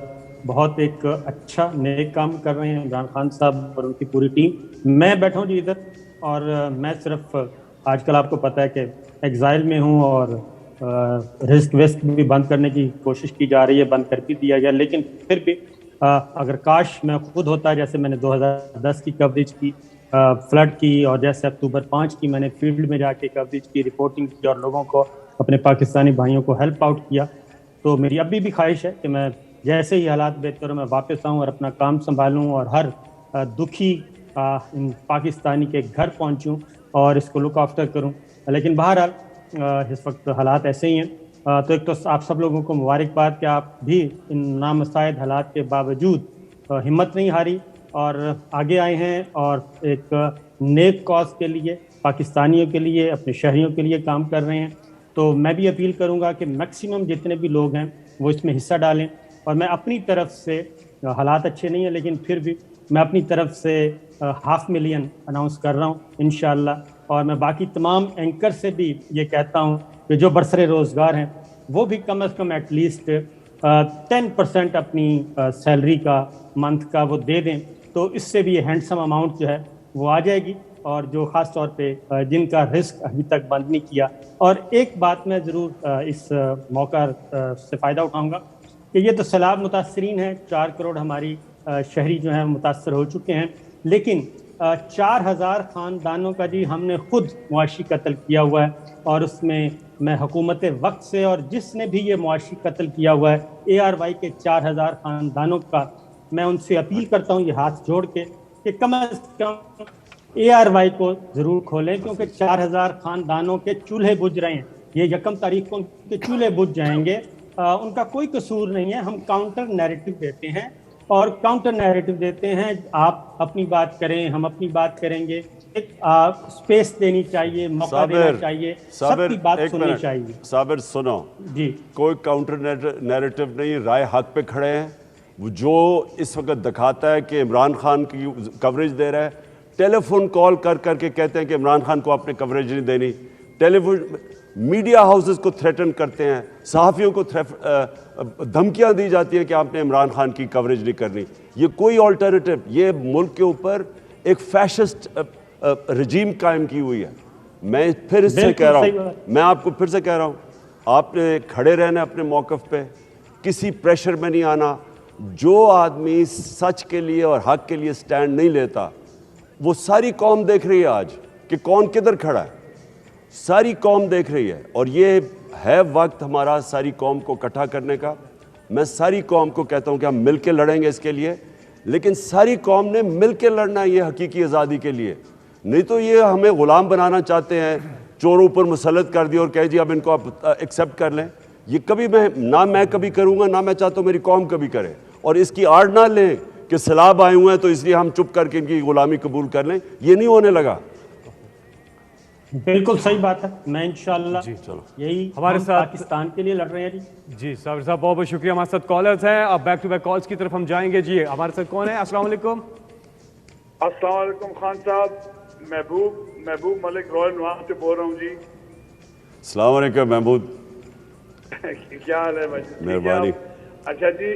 بہت ایک اچھا نیک کام کر رہے ہیں عمران خان صاحب اور ان کی پوری ٹیم. میں بیٹھا ہوں جی ادھر, اور میں صرف آج کل آپ کو پتہ ہے کہ ایگزائل میں ہوں اور رزق وزق بھی بند کرنے کی کوشش کی جا رہی ہے, بند کر بھی دیا گیا, لیکن پھر بھی اگر کاش میں خود ہوتا, جیسے میں نے 2010 کی کوریج کی فلڈ کی, اور جیسے اکتوبر 5 کی میں نے فیلڈ میں جا کے کوریج کی, رپورٹنگ کی اور لوگوں کو اپنے پاکستانی بھائیوں کو ہیلپ آؤٹ کیا, تو میری ابھی بھی خواہش ہے کہ میں جیسے ہی حالات بہتر ہوں میں واپس آؤں اور اپنا کام سنبھالوں اور ہر دکھی پاکستانی کے گھر پہنچوں اور اس کو لک آفٹر کروں. لیکن بہرحال اس وقت حالات ایسے ہی ہیں. تو ایک تو آپ سب لوگوں کو مبارکباد کہ آپ بھی ان نامساعد حالات کے باوجود ہمت نہیں ہاری اور آگے آئے ہیں اور ایک نیک کاز کے لیے, پاکستانیوں کے لیے, اپنے شہریوں کے لیے کام کر رہے ہیں. تو میں بھی اپیل کروں گا کہ میکسیمم جتنے بھی لوگ ہیں وہ اس میں حصہ ڈالیں, اور میں اپنی طرف سے, حالات اچھے نہیں ہیں لیکن پھر بھی میں اپنی طرف سے 500,000 اناؤنس کر رہا ہوں انشاءاللہ. اور میں باقی تمام اینکر سے بھی یہ کہتا ہوں کہ جو برسر روزگار ہیں وہ بھی کم از کم ایٹ لیسٹ 10% اپنی سیلری کا منتھ کا وہ دے دیں, تو اس سے بھی یہ ہینڈسم اماؤنٹ جو ہے وہ آ جائے گی. اور جو خاص طور پہ جن کا رزق ابھی تک بند نہیں کیا, اور ایک بات میں ضرور اس موقع سے فائدہ اٹھاؤں گا کہ یہ تو سیلاب متاثرین ہیں, 4 کروڑ ہماری شہری جو ہیں متاثر ہو چکے ہیں, لیکن 4000 خاندانوں کا جی ہم نے خود معاشی قتل کیا ہوا ہے, اور اس میں میں حکومت وقت سے اور جس نے بھی یہ معاشی قتل کیا ہوا ہے ARY کے 4000 خاندانوں کا میں ان سے اپیل کرتا ہوں یہ ہاتھ جوڑ کے کہ کم از کم ARY کو ضرور کھولیں, کیونکہ 4000 خاندانوں کے چولہے بجھ رہے ہیں. یہ 1 تاریخ کو ان کے چولہے بجھ جائیں گے, ان کا کوئی قصور نہیں ہے. ہم کاؤنٹر نیریٹو دیتے ہیں اور کاؤنٹر نیریٹو دیتے ہیں, آپ اپنی بات کریں, ہم اپنی بات کریں گے. ایک سپیس دینی چاہیے, موقع دینا چاہیے, سب کی بات سننی چاہیے. صابر سنو جی, کوئی کاؤنٹر نیریٹو نہیں, رائے حق پہ کھڑے ہیں. وہ جو اس وقت دکھاتا ہے کہ عمران خان کی کوریج دے رہا ہے, ٹیلی فون کال کر کے کہتے ہیں کہ عمران خان کو آپ نے کوریج نہیں دینی. میڈیا ہاؤسز کو تھریٹن کرتے ہیں, صحافیوں کو دھمکیاں دی جاتی ہیں کہ آپ نے عمران خان کی کوریج نہیں کرنی. یہ کوئی آلٹرنیٹو, یہ ملک کے اوپر ایک فیشسٹ رجیم قائم کی ہوئی ہے. میں پھر اس سے کہہ رہا ہوں, میں آپ کو پھر سے کہہ رہا ہوں, آپ نے کھڑے رہنا اپنے موقف پہ, کسی پریشر میں نہیں آنا. جو آدمی سچ کے لیے اور حق کے لیے سٹینڈ نہیں لیتا, وہ ساری قوم دیکھ رہی ہے آج کہ کون کدھر کھڑا ہے, ساری قوم دیکھ رہی ہے. اور یہ ہے وقت ہمارا ساری قوم کو اکٹھا کرنے کا. میں ساری قوم کو کہتا ہوں کہ ہم مل کے لڑیں گے اس کے لیے, لیکن ساری قوم نے مل کے لڑنا ہے یہ حقیقی آزادی کے لیے. نہیں تو یہ ہمیں غلام بنانا چاہتے ہیں, چوروں پر مسلط کر دیا اور کہے جی اب ان کو آپ ایکسیپٹ کر لیں. یہ کبھی میں کبھی کروں گا, نہ میں چاہتا ہوں میری قوم کبھی کرے. اور اس کی آڑ نہ لیں کہ سیلاب آئے ہوئے ہیں تو اس لیے ہم چپ کر کے ان کی غلامی قبول کر لیں, یہ نہیں ہونے لگا. بالکل صحیح بات ہے. میں انشاءاللہ یہی ہمارے ساتھ پاکستان کے لیے لڑ رہے ہیں. جی صابر صاحب بہت بہت شکریہ. ہمارے ساتھ کالرز ہیں, اب بیک ٹو بیک کالز کی طرف ہم جائیں گے. جی ہمارے ساتھ کون ہے؟ السلام علیکم. السلام علیکم خان صاحب. محبوب ملک رائل نواز سے بول رہا ہوں. جی السلام علیکم محمود. کیا حال ہے بھائی؟ مہربانی. اچھا جی,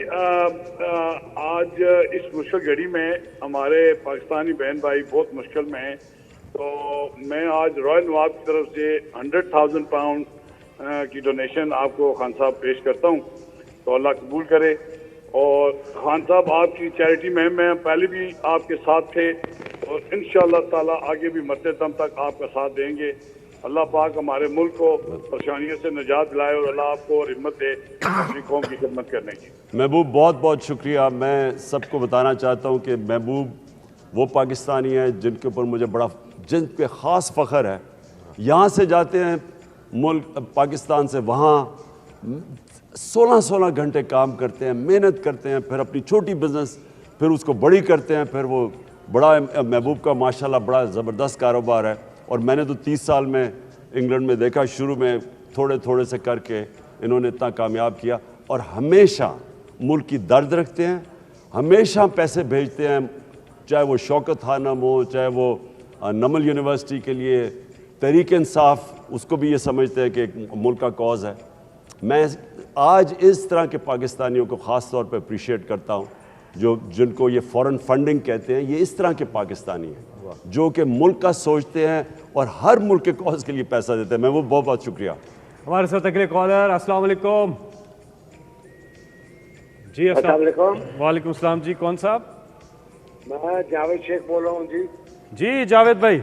آج اس مشکل گھڑی میں ہمارے پاکستانی بہن بھائی بہت مشکل میں ہیں, تو میں آج رائل نواز کی طرف سے 100,000 پاؤنڈ کی ڈونیشن آپ کو خان صاحب پیش کرتا ہوں, تو اللہ قبول کرے. اور خان صاحب آپ کی چیریٹی میں پہلے بھی آپ کے ساتھ تھے, اور انشاءاللہ تعالیٰ آگے بھی مرتے دم تک آپ کا ساتھ دیں گے. اللہ پاک ہمارے ملک کو پریشانیوں سے نجات دلائے, اور اللہ آپ کو ہمت دے اپنی قوم کی خدمت کرنے کی. محبوب بہت بہت شکریہ. میں سب کو بتانا چاہتا ہوں کہ محبوب وہ پاکستانی ہیں جن کے اوپر مجھے جن پہ خاص فخر ہے. یہاں سے جاتے ہیں ملک پاکستان سے, وہاں 16 گھنٹے کام کرتے ہیں, محنت کرتے ہیں, پھر اپنی چھوٹی بزنس پھر اس کو بڑی کرتے ہیں, پھر وہ بڑا. محبوب کا ماشاءاللہ بڑا زبردست کاروبار ہے, اور میں نے تو 30 سال میں انگلینڈ میں دیکھا, شروع میں تھوڑے سے کر کے انہوں نے اتنا کامیاب کیا, اور ہمیشہ ملک کی درد رکھتے ہیں, ہمیشہ پیسے بھیجتے ہیں, چاہے وہ شوکت خانم ہو, چاہے وہ نمل یونیورسٹی کے لیے, تحریک انصاف, اس کو بھی یہ سمجھتے ہیں کہ ایک ملک کا کاز ہے. میں آج اس طرح کے پاکستانیوں کو خاص طور پہ اپریشیٹ کرتا ہوں, جن کو یہ فورن فنڈنگ کہتے ہیں. یہ اس طرح کے پاکستانی ہیں جو کہ ملک کا سوچتے ہیں اور ہر ملک کے کاز کے لیے پیسہ دیتے ہیں. میں وہ بہت بہت شکریہ. ہمارے ساتھ اگلے کالر. السلام علیکم. جی السلام علیکم. وعلیکم السلام. جی کون صاحب؟ میں جاوید شیخ بول رہا ہوں. جی جاوید بھائی.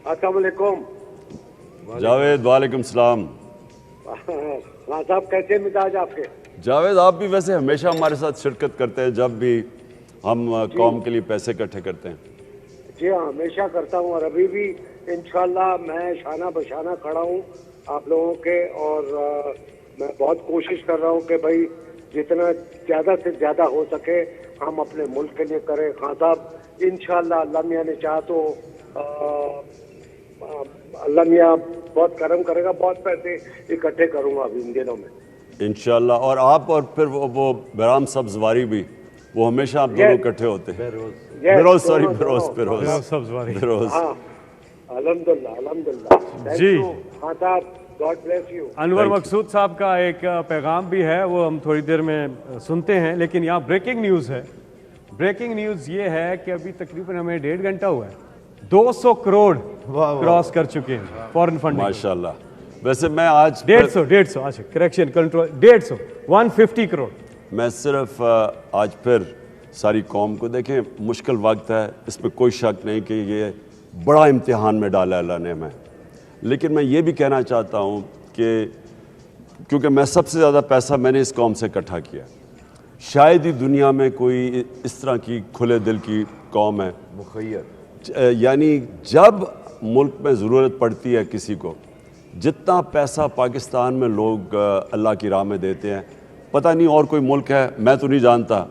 السلام علیکم. جاوید وعلیکم السلام. خان صاحب کیسے مزاج آپ کے؟ جاوید آپ بھی ویسے ہمیشہ ہمارے ساتھ شرکت کرتے ہیں جب بھی ہم قوم کے لیے پیسے اکٹھے کرتے ہیں. جی ہاں ہمیشہ کرتا ہوں, اور ابھی بھی انشاءاللہ میں شانہ بشانہ کھڑا ہوں آپ لوگوں کے, اور میں بہت کوشش کر رہا ہوں کہ بھائی جتنا زیادہ سے زیادہ ہو سکے ہم اپنے ملک کے لیے کریں. خان صاحب انشاءاللہ اللہ میاں نے چاہا تو اللہ میاں بہت کرم کرے گا, بہت پیسے اکٹھے کروں گا ابھی ان دنوں میں انشاءاللہ. اور آپ اور پھر وہ بہرام سبزواری بھی, وہ ہمیشہ آپ دونوں اکٹھے ہوتے ہیں. بروز الحمدللہ. جی ہاں صاحب گاڈ بلیس یو. انور مقصود صاحب کا ایک پیغام بھی ہے, وہ ہم تھوڑی دیر میں سنتے ہیں, لیکن یہاں بریکنگ نیوز ہے. بریکنگ نیوز یہ ہے کہ ابھی تقریباً ہمیں 1.5 گھنٹہ ہوا ہے 200 کروڑ کراس کر چکے ہیں فورن فنڈنگ. ماشاءاللہ. ویسے میں آج 150 اچھا کریکشن کنٹرول 150 کروڑ. میں صرف آج پھر ساری قوم کو, دیکھیں مشکل وقت ہے, اس پہ کوئی شک نہیں کہ یہ بڑا امتحان میں ڈالا اللہ نے ہمیں, لیکن میں یہ بھی کہنا چاہتا ہوں کہ کیونکہ میں سب سے زیادہ پیسہ میں نے اس قوم سے اکٹھا کیا, شاید ہی دنیا میں کوئی اس طرح کی کھلے دل کی قوم ہے. مخیر یعنی جب ملک میں ضرورت پڑتی ہے کسی کو, جتنا پیسہ پاکستان میں لوگ اللہ کی راہ میں دیتے ہیں, پتہ نہیں اور کوئی ملک ہے میں تو نہیں جانتا,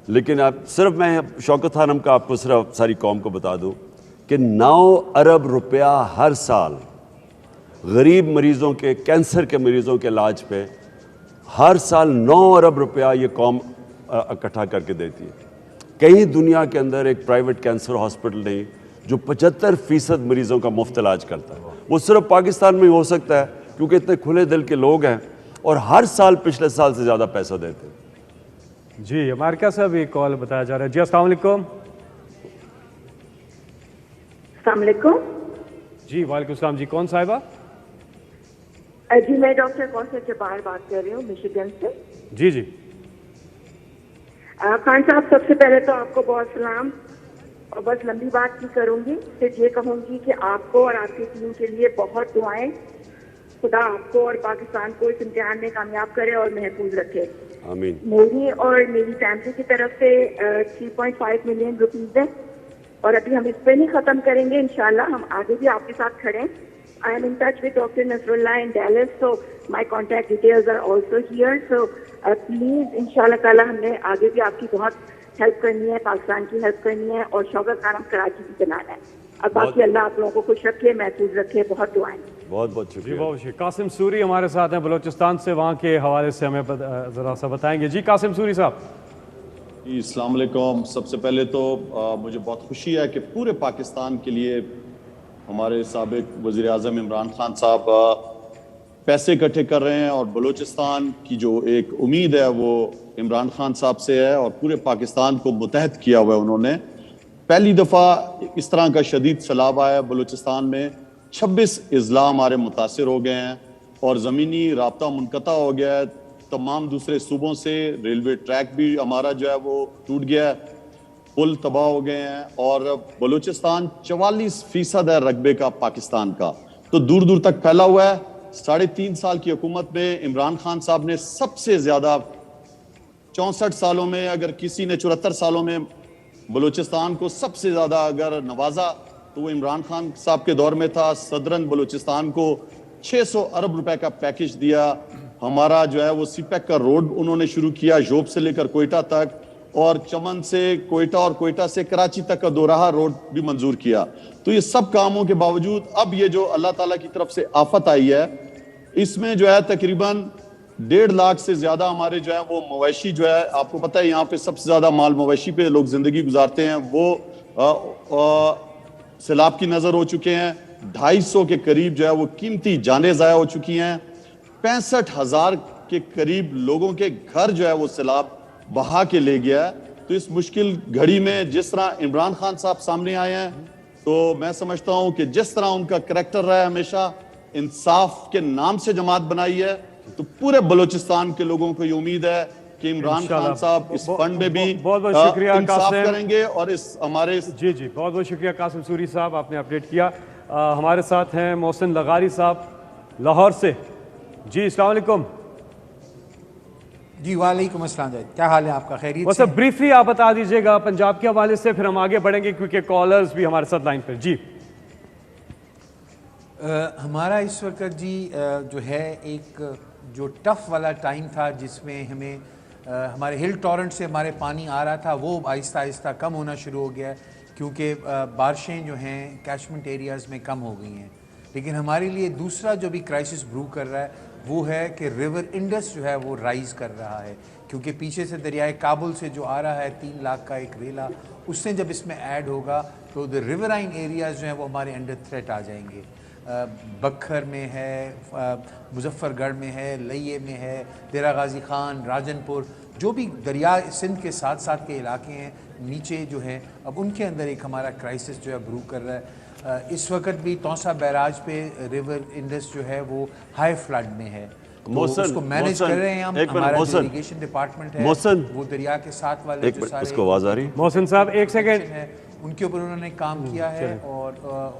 لیکن صرف میں شوکت خانم کا آپ کو صرف ساری قوم کو بتا دوں کہ 9 ارب روپیہ ہر سال غریب مریضوں کے, کینسر کے مریضوں کے علاج پہ ہر سال 9 ارب روپیہ یہ قوم اکٹھا کر کے دیتی ہے. کہیں دنیا کے اندر ایک پرائیویٹ کینسر ہاسپٹل نہیں جو 75% مریضوں کا مفت علاج کرتا ہے. وہ صرف پاکستان میں ہی ہو سکتا ہے کیونکہ اتنے کھلے دل کے لوگ ہیں اور ہر سال پچھلے سال سے زیادہ پیسہ دیتے ہیں. جی امریکہ سے بھی کال بتایا جا رہا ہے. جی السلام علیکم. السلام علیکم. جی وعلیکم السلام. جی کون صاحبہ؟ جی میں ڈاکٹر کوثر جبار بات کر رہی ہوں مشیگن سے. جی جی خان صاحب سب سے پہلے تو آپ کو بہت سلام اور بس لمبی بات نہیں کروں گی, صرف یہ کہوں گی کہ آپ کو اور آپ کی ٹیم کے لیے بہت دعائیں. خدا آپ کو اور پاکستان کو اس امتحان میں کامیاب کرے اور محفوظ رکھے. آمین. میری اور میری فیملی کی طرف سے 3.5 ملین روپیز ہے اور ابھی ہم اس پہ نہیں ختم کریں گے, انشاءاللہ ہم آگے بھی آپ کے ساتھ کھڑے ہیں. I am in touch with Dr. Nasrullah in Dallas, so my contact details are also here. So please, inshallah ta'ala, ہم نے آگے بھی آپ کی بہت ہیلپ کرنی ہے, پاکستان کی ہیلپ کرنی ہے اور شوکت خانم کراچی بھی بنانا ہے. اور باقی اللہ آپ لوگوں کو خوش رکھے, محفوظ رکھے. بہت دعائیں. بہت بہت شکریہ. جی بہت شکریہ. قاسم سوری ہمارے ساتھ ہیں بلوچستان سے, وہاں کے حوالے سے ہمیں ذرا سا بتائیں گے. جی قاسم سوری صاحب. جی السلام علیکم. سب سے پہلے تو مجھے بہت خوشی ہے کہ پورے پاکستان کے لیے ہمارے سابق وزیر اعظم عمران خان صاحب پیسے اکٹھے کر رہے ہیں اور بلوچستان کی جو ایک امید ہے وہ عمران خان صاحب سے ہے اور پورے پاکستان کو متحد کیا ہوا ہے انہوں نے. پہلی دفعہ اس طرح کا شدید سیلاب آیا ہے بلوچستان میں, 26 اضلاع ہمارے متاثر ہو گئے ہیں اور زمینی رابطہ منقطع ہو گیا ہے تمام دوسرے صوبوں سے. ریلوے ٹریک بھی ہمارا جو ہے وہ ٹوٹ گیا ہے, پل تباہ ہو گئے ہیں اور بلوچستان 44% ہے رقبے کا پاکستان کا, تو دور دور تک پھیلا ہوا ہے. 3.5 سال کی حکومت میں عمران خان صاحب نے سب سے زیادہ 64 سالوں میں, اگر کسی نے 74 سالوں میں بلوچستان کو سب سے زیادہ اگر نوازا تو وہ عمران خان صاحب کے دور میں تھا. صدرن بلوچستان کو 600 ارب روپے کا پیکج دیا. ہمارا جو ہے وہ سی پیک کا روڈ انہوں نے شروع کیا جوب سے لے کر کوئٹہ تک, اور چمن سے کوئٹہ اور کوئٹہ سے کراچی تک کا 2 راہ روڈ بھی منظور کیا. تو یہ سب کاموں کے باوجود اب یہ جو اللہ تعالیٰ کی طرف سے آفت آئی ہے, اس میں جو ہے تقریباً 1.5 لاکھ سے زیادہ ہمارے جو ہے وہ مویشی جو ہے, آپ کو پتہ ہے یہاں پہ سب سے زیادہ مال مویشی پہ لوگ زندگی گزارتے ہیں, وہ سیلاب کی نظر ہو چکے ہیں. 250 کے قریب جو ہے وہ قیمتی جانیں ضائع ہو چکی ہیں. 65,000 کے قریب لوگوں کے گھر جو ہے وہ سیلاب بہا کے لے گیا ہے. تو اس مشکل گھڑی میں جس طرح عمران خان صاحب سامنے آئے ہیں, تو میں سمجھتا ہوں کہ جس طرح ان کا کریکٹر رہا ہے, ہمیشہ انصاف کے نام سے جماعت بنائی ہے, تو پورے بلوچستان کے لوگوں کو یہ امید ہے کہ عمران خان صاحب اس فنڈ میں بھی انصاف کریں گے اور اس ہمارے. جی جی بہت بہت شکریہ قاسم سوری صاحب, آپ نے اپڈیٹ کیا. ہمارے ساتھ ہیں محسن لغاری صاحب لاہور سے. جی السلام علیکم. جی وعلیکم السلام. کیا حال ہے آپ کا؟ خیریت سے؟ بریفلی آپ بتا دیجئے گا پنجاب کے حوالے سے, پھر ہم آگے بڑھیں گے کیونکہ کالرز بھی ہمارے ساتھ لائن پر. جی ہمارا اس وقت جی جو ہے ایک جو ٹف والا ٹائم تھا جس میں ہمیں ہمارے ہل ٹورنٹ سے ہمارے پانی آ رہا تھا, وہ آہستہ آہستہ کم ہونا شروع ہو گیا ہے کیونکہ بارشیں جو ہیں کیچمنٹ ایریاز میں کم ہو گئی ہیں. لیکن ہمارے لیے دوسرا جو بھی کرائسس برو کر رہا ہے وہ ہے کہ ریور انڈس جو ہے وہ رائز کر رہا ہے, کیونکہ پیچھے سے دریائے کابل سے جو آ رہا ہے 3 لاکھ کا ایک ریلا, اس سے جب اس میں ایڈ ہوگا تو ریورائن ایریاز جو ہیں وہ ہمارے انڈر تھریٹ آ جائیں گے. بکھر میں ہے, مظفر گڑھ میں ہے, لئیے میں ہے, دیرہ غازی خان, راجن پور, جو بھی دریا سندھ کے ساتھ ساتھ کے علاقے ہیں نیچے جو ہیں, اب ان کے اندر ایک ہمارا کرائسس جو ہے برو کر رہا ہے. اس وقت بھی توسا بیراج پہ ریور انڈس جو ہے وہ ہائی فلڈ میں ہے, تو اس کو مینیج کر رہے ہیں ہم. ہمارا جو ایریگیشن ڈپارٹمنٹ ہے وہ دریا کے ساتھ والے جو سارے محسن صاحب ایک سیکنڈ, ان کے اوپر انہوں نے کام کیا ہے اور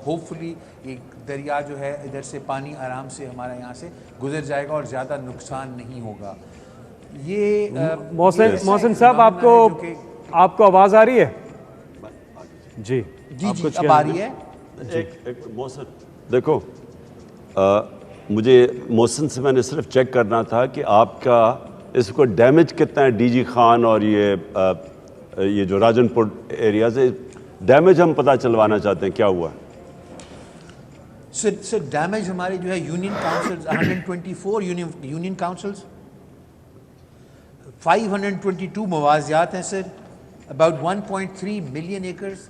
ہوپ فلی ایک دریا جو ہے ادھر سے پانی آرام سے ہمارا یہاں سے گزر جائے گا اور زیادہ نقصان نہیں ہوگا. یہ محسن صاحب آپ کو آواز آ رہی ہے؟ جی جی جی اب آ رہی ہے. محسن دیکھو, مجھے محسن سے میں نے صرف چیک کرنا تھا کہ آپ کا اس کو ڈیمیج کتنا ہے, ڈی جی خان اور یہ جو راجن پور ایریاز ہے, ڈیمیج ہم پتہ چلوانا چاہتے ہیں کیا ہوا ہے. سر ڈیمیج ہمارے جو ہے یونین کاؤنسلز 124 یونین کاؤنسلز 522 موازیات ہیں سر, اباؤٹ 1.3 ملین ایکرز.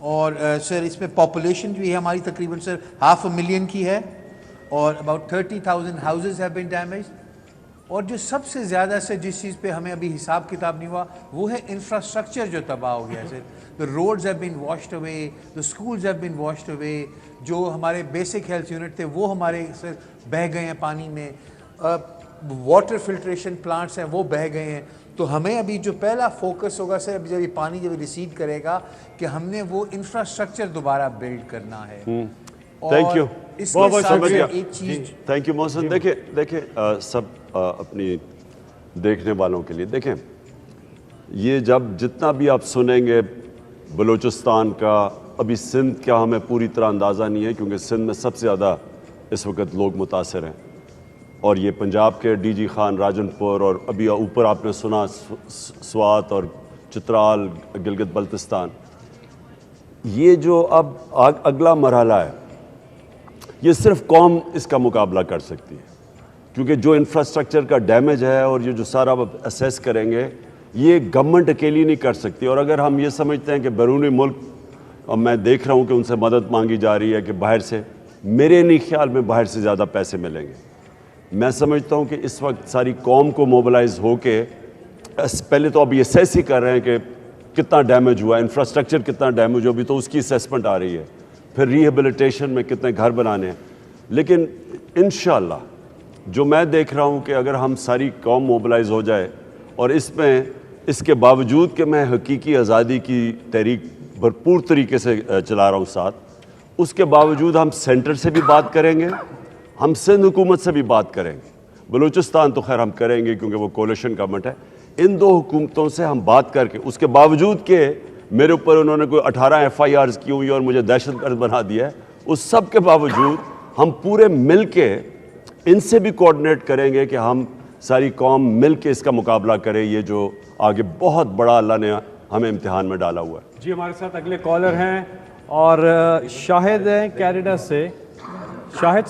اور سر اس میں پاپولیشن جو ہے ہماری تقریباً سر 500,000 کی ہے اور about 30,000 houses have been damage. اور جو سب سے زیادہ سے جس چیز پہ ہمیں ابھی حساب کتاب نہیں ہوا وہ ہے انفراسٹرکچر جو تباہ ہو گیا sir. The roads have been washed away, the schools have been washed away, جو ہمارے بیسک ہیلتھ یونٹ تھے وہ ہمارے سر بہہ گئے ہیں پانی میں, واٹر فلٹریشن پلانٹس ہیں وہ بہہ گئے ہیں. تو ہمیں ابھی جو پہلا فوکس ہوگا سر ابھی جب یہ پانی جب ریسیڈ کرے گا کہ ہم نے وہ انفراسٹرکچر دوبارہ بلڈ کرنا ہے. تھینک یو, بہت بہت شکریہ. ایک چیز تھینک یو محسن. دیکھیں سب اپنی دیکھنے والوں کے لیے دیکھیں, یہ جب جتنا بھی آپ سنیں گے بلوچستان کا, ابھی سندھ کا ہمیں پوری طرح اندازہ نہیں ہے کیونکہ سندھ میں سب سے زیادہ اس وقت لوگ متاثر ہیں, اور یہ پنجاب کے ڈی جی خان راجن پور, اور ابھی اوپر آپ نے سنا سوات اور چترال گلگت بلتستان. یہ جو اب اگلا مرحلہ ہے یہ صرف قوم اس کا مقابلہ کر سکتی ہے, کیونکہ جو انفراسٹرکچر کا ڈیمیج ہے اور یہ جو سارا اسیس کریں گے یہ گورنمنٹ اکیلی نہیں کر سکتی. اور اگر ہم یہ سمجھتے ہیں کہ بیرونی ملک, اور میں دیکھ رہا ہوں کہ ان سے مدد مانگی جا رہی ہے کہ باہر سے, میرے نہیں خیال میں باہر سے زیادہ پیسے ملیں گے. میں سمجھتا ہوں کہ اس وقت ساری قوم کو موبلائز ہو کے پہلے تو اب یہ اسیس ہی کر رہے ہیں کہ کتنا ڈیمیج ہوا, انفراسٹرکچر کتنا ڈیمیج ہوا, ابھی تو اس کی اسیسمنٹ آ رہی ہے, پھر ریہیبلیٹیشن میں کتنے گھر بنانے ہیں. لیکن انشاءاللہ جو میں دیکھ رہا ہوں کہ اگر ہم ساری قوم موبلائز ہو جائے, اور اس کے باوجود کہ میں حقیقی آزادی کی تحریک بھرپور طریقے سے چلا رہا ہوں ساتھ, اس کے باوجود ہم سینٹر سے بھی بات کریں گے, ہم سندھ حکومت سے بھی بات کریں گے, بلوچستان تو خیر ہم کریں گے کیونکہ وہ کولیشن گورنمنٹ ہے, ان دو حکومتوں سے ہم بات کر کے, اس کے باوجود کہ میرے اوپر انہوں نے کوئی 18 FIRs کی ہوئی اور مجھے دہشت گرد بنا دیا ہے, اس سب کے باوجود ہم پورے مل کے ان سے بھی کوآرڈینیٹ کریں گے کہ ہم ساری قوم مل کے اس کا مقابلہ کرے, یہ جو آگے بہت بڑا اللہ نے ہمیں امتحان میں ڈالا ہوا ہے. جی ہمارے ساتھ اگلے کالر ہیں اور شاہد ہیں کینیڈا سے. شاہد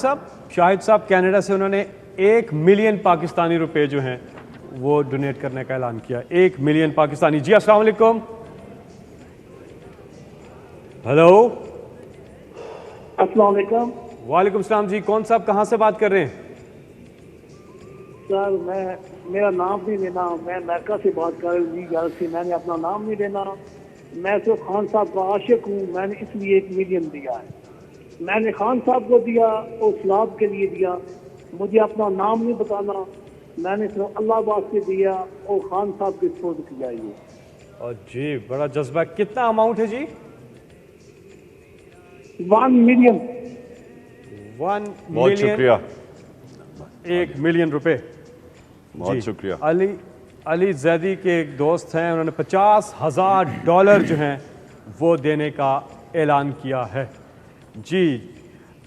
صاحب کینیڈا سے, انہوں نے 1 ملین پاکستانی روپے جو ہیں وہ ڈونیٹ کرنے کا اعلان کیا. 1 ملین پاکستانی. جی السلام علیکم. ہلو السلام علیکم. وعلیکم السلام. جی کون صاحب کہاں سے بات کر رہے ہیں؟ سر میرا نام نہیں لینا, میں امریکہ سے بات کر رہی ہوں, میں نے اپنا نام نہیں لینا. میں صرف خان صاحب کا عاشق ہوں, میں نے اس لیے 1 ملین دیا ہے. میں نے خان صاحب کو دیا اور سلاب کے لیے دیا, مجھے اپنا نام نہیں بتانا, میں نے صرف اللہ واسطے دیا اور خان صاحب کے چھوڑ کیا. یہ اور جی بڑا جذبہ. کتنا اماؤنٹ ہے جی؟ 1 ملین. 1 بہت شکریہ. 1 ملین روپے. بہت شکریہ. علی زیدی کے ایک دوست ہیں, انہوں نے $50,000 جو ہیں وہ دینے کا اعلان کیا ہے. جی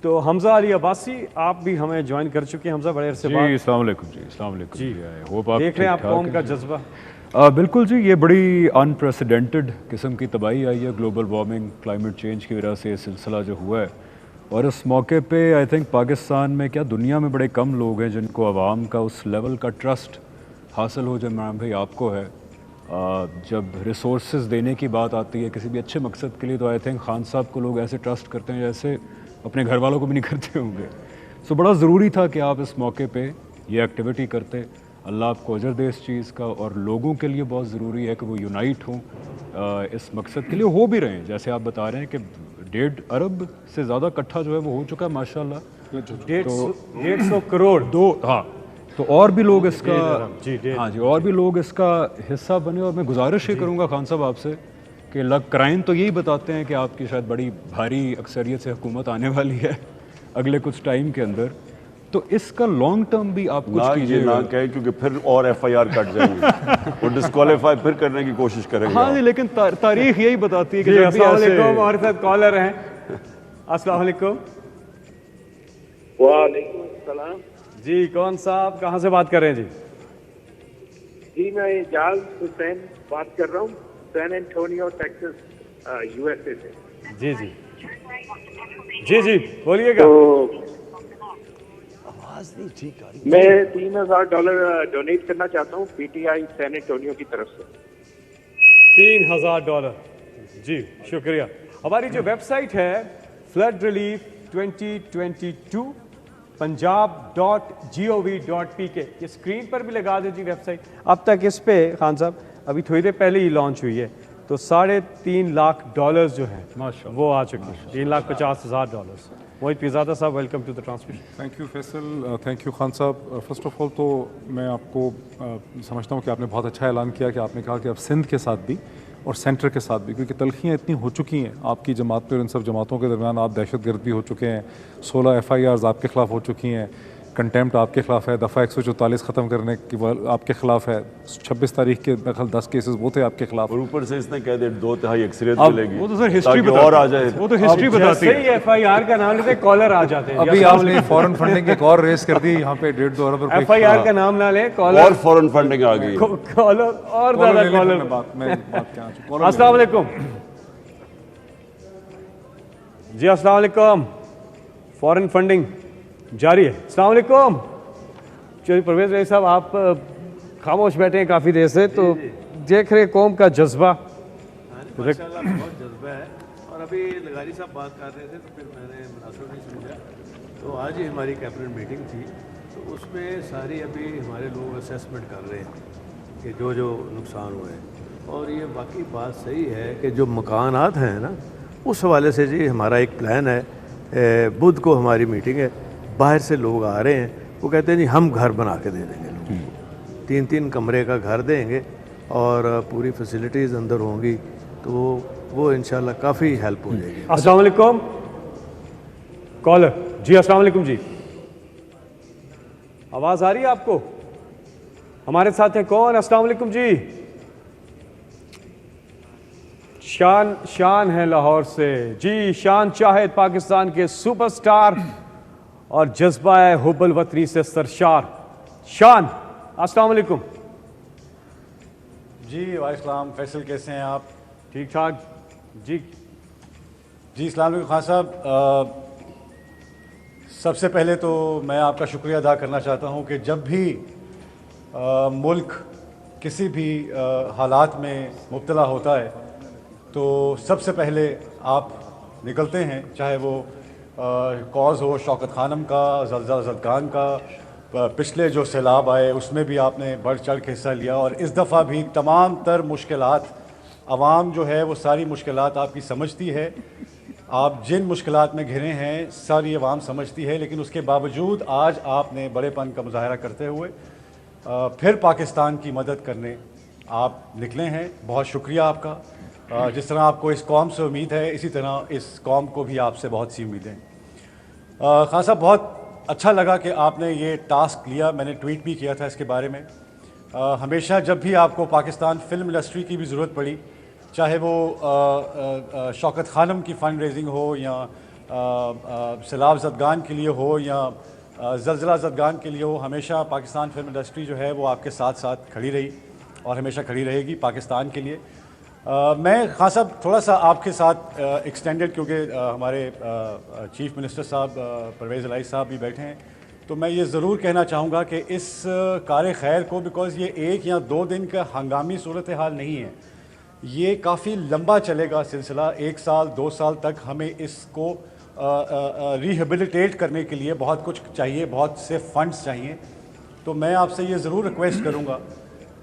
تو حمزہ علی عباسی آپ بھی ہمیں جوائن کر چکے ہیں. حمزہ بڑے عرصے بعد. جی السلام علیکم. جی السلام علیکم. جی ہوپ آپ دیکھ رہے ہیں آپ قوم کا جذبہ. بالکل جی, یہ بڑی انپریسیڈنٹڈ قسم کی تباہی آئی ہے گلوبل وارمنگ, کلائمیٹ چینج کی وجہ سے یہ سلسلہ جو ہوا ہے. اور اس موقع پہ آئی تھنک پاکستان میں کیا دنیا میں بڑے کم لوگ ہیں جن کو عوام کا اس لیول کا ٹرسٹ حاصل ہو جو عمران بھائی آپ کو ہے. جب ریسورسز دینے کی بات آتی ہے کسی بھی اچھے مقصد کے لیے, تو آئی تھنک خان صاحب کو لوگ ایسے ٹرسٹ کرتے ہیں جیسے اپنے گھر والوں کو بھی نہیں کرتے ہوں گے. سو بڑا ضروری تھا کہ آپ اس موقع پہ یہ ایکٹیویٹی کرتے. اللہ آپ کو اجر دے اس چیز کا, اور لوگوں کے لیے بہت ضروری ہے کہ وہ یونائٹ ہوں اس مقصد کے لیے, ہو بھی رہے ہیں. جیسے آپ بتا رہے ہیں کہ 1.5 ارب سے زیادہ کٹھا جو ہے وہ ہو چکا ہے ماشاءاللہ. 150 کروڑ. ہاں تو اور بھی لوگ اس کا ہاں جی اور بھی لوگ اس کا حصہ بنے. اور میں گزارش یہ کروں گا خان صاحب آپ سے کہ لگ کرائم تو یہی بتاتے ہیں کہ آپ کی شاید بڑی بھاری اکثریت سے حکومت آنے والی ہے اگلے کچھ ٹائم کے اندر, تو اس کا لانگ ٹرم بھی آپ کچھ کیجیے. نہ کہیں کیونکہ پھر اور FIR کٹ جائیں گے, وہ ڈسکوالیفائی پھر کرنے کی کوشش کریں گے. ہاں جی لیکن تاریخ یہی بتاتی ہے کہ السلام علیکم. ہمارے ساتھ کالر ہیں. السلام علیکم. وعلیکم السلام. جی کون صاحب کہاں سے بات کر رہے ہیں؟ جی میں اعجاز حسین بات کر رہا ہوں, سین انٹونیو ٹیکسس USA سے. جی جی جی جی بولیے گا. میں $3,000 ڈونیٹ کرنا چاہتا ہوں PTI سین انٹونیو کی طرف سے. $3,000. جی شکریہ. ہماری جو ویب سائٹ ہے فلڈ ریلیف 2022 punjab.gov.pk یہ اسکرین پر بھی لگا دیں جی ویب سائٹ. اب تک اس پہ خان صاحب ابھی تھوڑی دیر پہلے ہی لانچ ہوئی ہے تو $3.5 لاکھ جو ہیں وہ آ چکے ہیں. $3,50,000. Mohit Pirzada Sahab welcome to the transmission. Thank you Faisal, thank you Khan Sahab. First of آل تو میں آپ کو سمجھتا ہوں کہ آپ نے بہت اچھا اعلان کیا کہ آپ نے کہا کہ اب سندھ کے ساتھ بھی اور سینٹر کے ساتھ بھی, کیونکہ تلخیاں اتنی ہو چکی ہیں آپ کی جماعت پہ اور ان سب جماعتوں کے درمیان. آپ دہشت گرد بھی ہو چکے ہیں, 16 FIRs آپ کے خلاف ہو چکی ہیں, کنٹیمپٹ آپ کے خلاف ہے, دفعہ 144 ختم کرنے کی آپ کے خلاف ہے, 26 تاریخ کے دخل 10 کیسز وہ تھے آپ کے خلاف. اور اوپر سے اس نے کہہ دیا 2/3 اکثریت ملے گی. وہ تو سر ہسٹری اور آ جائے, وہ تو ہسٹری بتاتی ہے. FIR کا نام لیتے کالر آ جاتے ہیں. ابھی آپ نے فورن فنڈنگ ایک اور ریس کر دی یہاں پہ 1.5-2 ارب روپے. FIR کا نام نہ لیں, کالر اور فورن فنڈنگ آ گئی, کالر اور زیادہ کالر. السلام علیکم جی. السلام علیکم. فورن فنڈنگ جاری ہے. السلام علیکم. چلیے پرویز بھائی صاحب آپ خاموش بیٹھے ہیں کافی دیر سے, تو دیکھ رہے قوم کا جذبہ. ماشاءاللہ بہت جذبہ ہے. اور ابھی لغاری صاحب بات کر رہے تھے تو پھر میں نے مناسب نہیں سمجھا, تو آج ہی ہماری کیبنٹ میٹنگ تھی تو اس میں ساری ابھی ہمارے لوگ اسیسمنٹ کر رہے ہیں کہ جو نقصان ہوئے ہیں. اور یہ واقعی بات صحیح ہے کہ جو مکانات ہیں نا اس حوالے سے جی ہمارا ایک پلان ہے. بدھ کو ہماری میٹنگ ہے, باہر سے لوگ آ رہے ہیں, وہ کہتے ہیں جی ہم گھر بنا کے دے دیں گے, 3 کمرے کا گھر دیں گے اور پوری فیسلٹیز اندر ہوں گی, تو وہ انشاءاللہ کافی ہیلپ ہو جائے گی. السلام علیکم کالر جی. السلام علیکم جی. آواز آ رہی ہے آپ کو؟ ہمارے ساتھ ہیں کون؟ السلام علیکم جی. شان ہے لاہور سے جی. شان چاہد پاکستان کے سپر سٹار اور جذبہ ہے حب الوطنی سے سرشار. شان السلام علیکم. جی وعلیکم السلام. فیصل کیسے ہیں آپ؟ ٹھیک ٹھاک جی. جی السلام علیکم خان صاحب. سب سے پہلے تو میں آپ کا شکریہ ادا کرنا چاہتا ہوں کہ جب بھی ملک کسی بھی حالات میں مبتلا ہوتا ہے تو سب سے پہلے آپ نکلتے ہیں, چاہے وہ کاز ہو شوکت خانم کا, زلزلہ زدگان کا, پچھلے جو سیلاب آئے اس میں بھی آپ نے بڑھ چڑھ کے حصہ لیا, اور اس دفعہ بھی تمام تر مشکلات عوام جو ہے وہ ساری مشکلات آپ کی سمجھتی ہے. آپ جن مشکلات میں گھرے ہیں ساری عوام سمجھتی ہے, لیکن اس کے باوجود آج آپ نے بڑے پن کا مظاہرہ کرتے ہوئے پھر پاکستان کی مدد کرنے آپ نکلے ہیں. بہت شکریہ آپ کا. جس طرح آپ کو اس قوم سے امید ہے اسی طرح اس قوم کو بھی آپ سے بہت سی امیدیں. خان صاحب بہت اچھا لگا کہ آپ نے یہ ٹاسک لیا, میں نے ٹویٹ بھی کیا تھا اس کے بارے میں. ہمیشہ جب بھی آپ کو پاکستان فلم انڈسٹری کی بھی ضرورت پڑی, چاہے وہ شوکت خانم کی فنڈ ریزنگ ہو یا سیلاب زدگان کے لیے ہو یا زلزلہ زدگان کے لیے ہو, ہمیشہ پاکستان فلم انڈسٹری جو ہے وہ آپ کے ساتھ ساتھ کھڑی رہی اور ہمیشہ کھڑی رہے گی پاکستان کے لیے. میں خان صاحب تھوڑا سا آپ کے ساتھ ایکسٹینڈڈ, کیونکہ ہمارے چیف منسٹر صاحب پرویز الہی صاحب بھی بیٹھے ہیں, تو میں یہ ضرور کہنا چاہوں گا کہ اس کار خیر کو, بیکاز یہ 1 یا 2 دن کا ہنگامی صورتحال نہیں ہے, یہ کافی لمبا چلے گا سلسلہ. 1 سال 2 سال تک ہمیں اس کو ریہیبلیٹیٹ کرنے کے لیے بہت کچھ چاہیے, بہت سے فنڈز چاہیے. تو میں آپ سے یہ ضرور ریکویسٹ کروں گا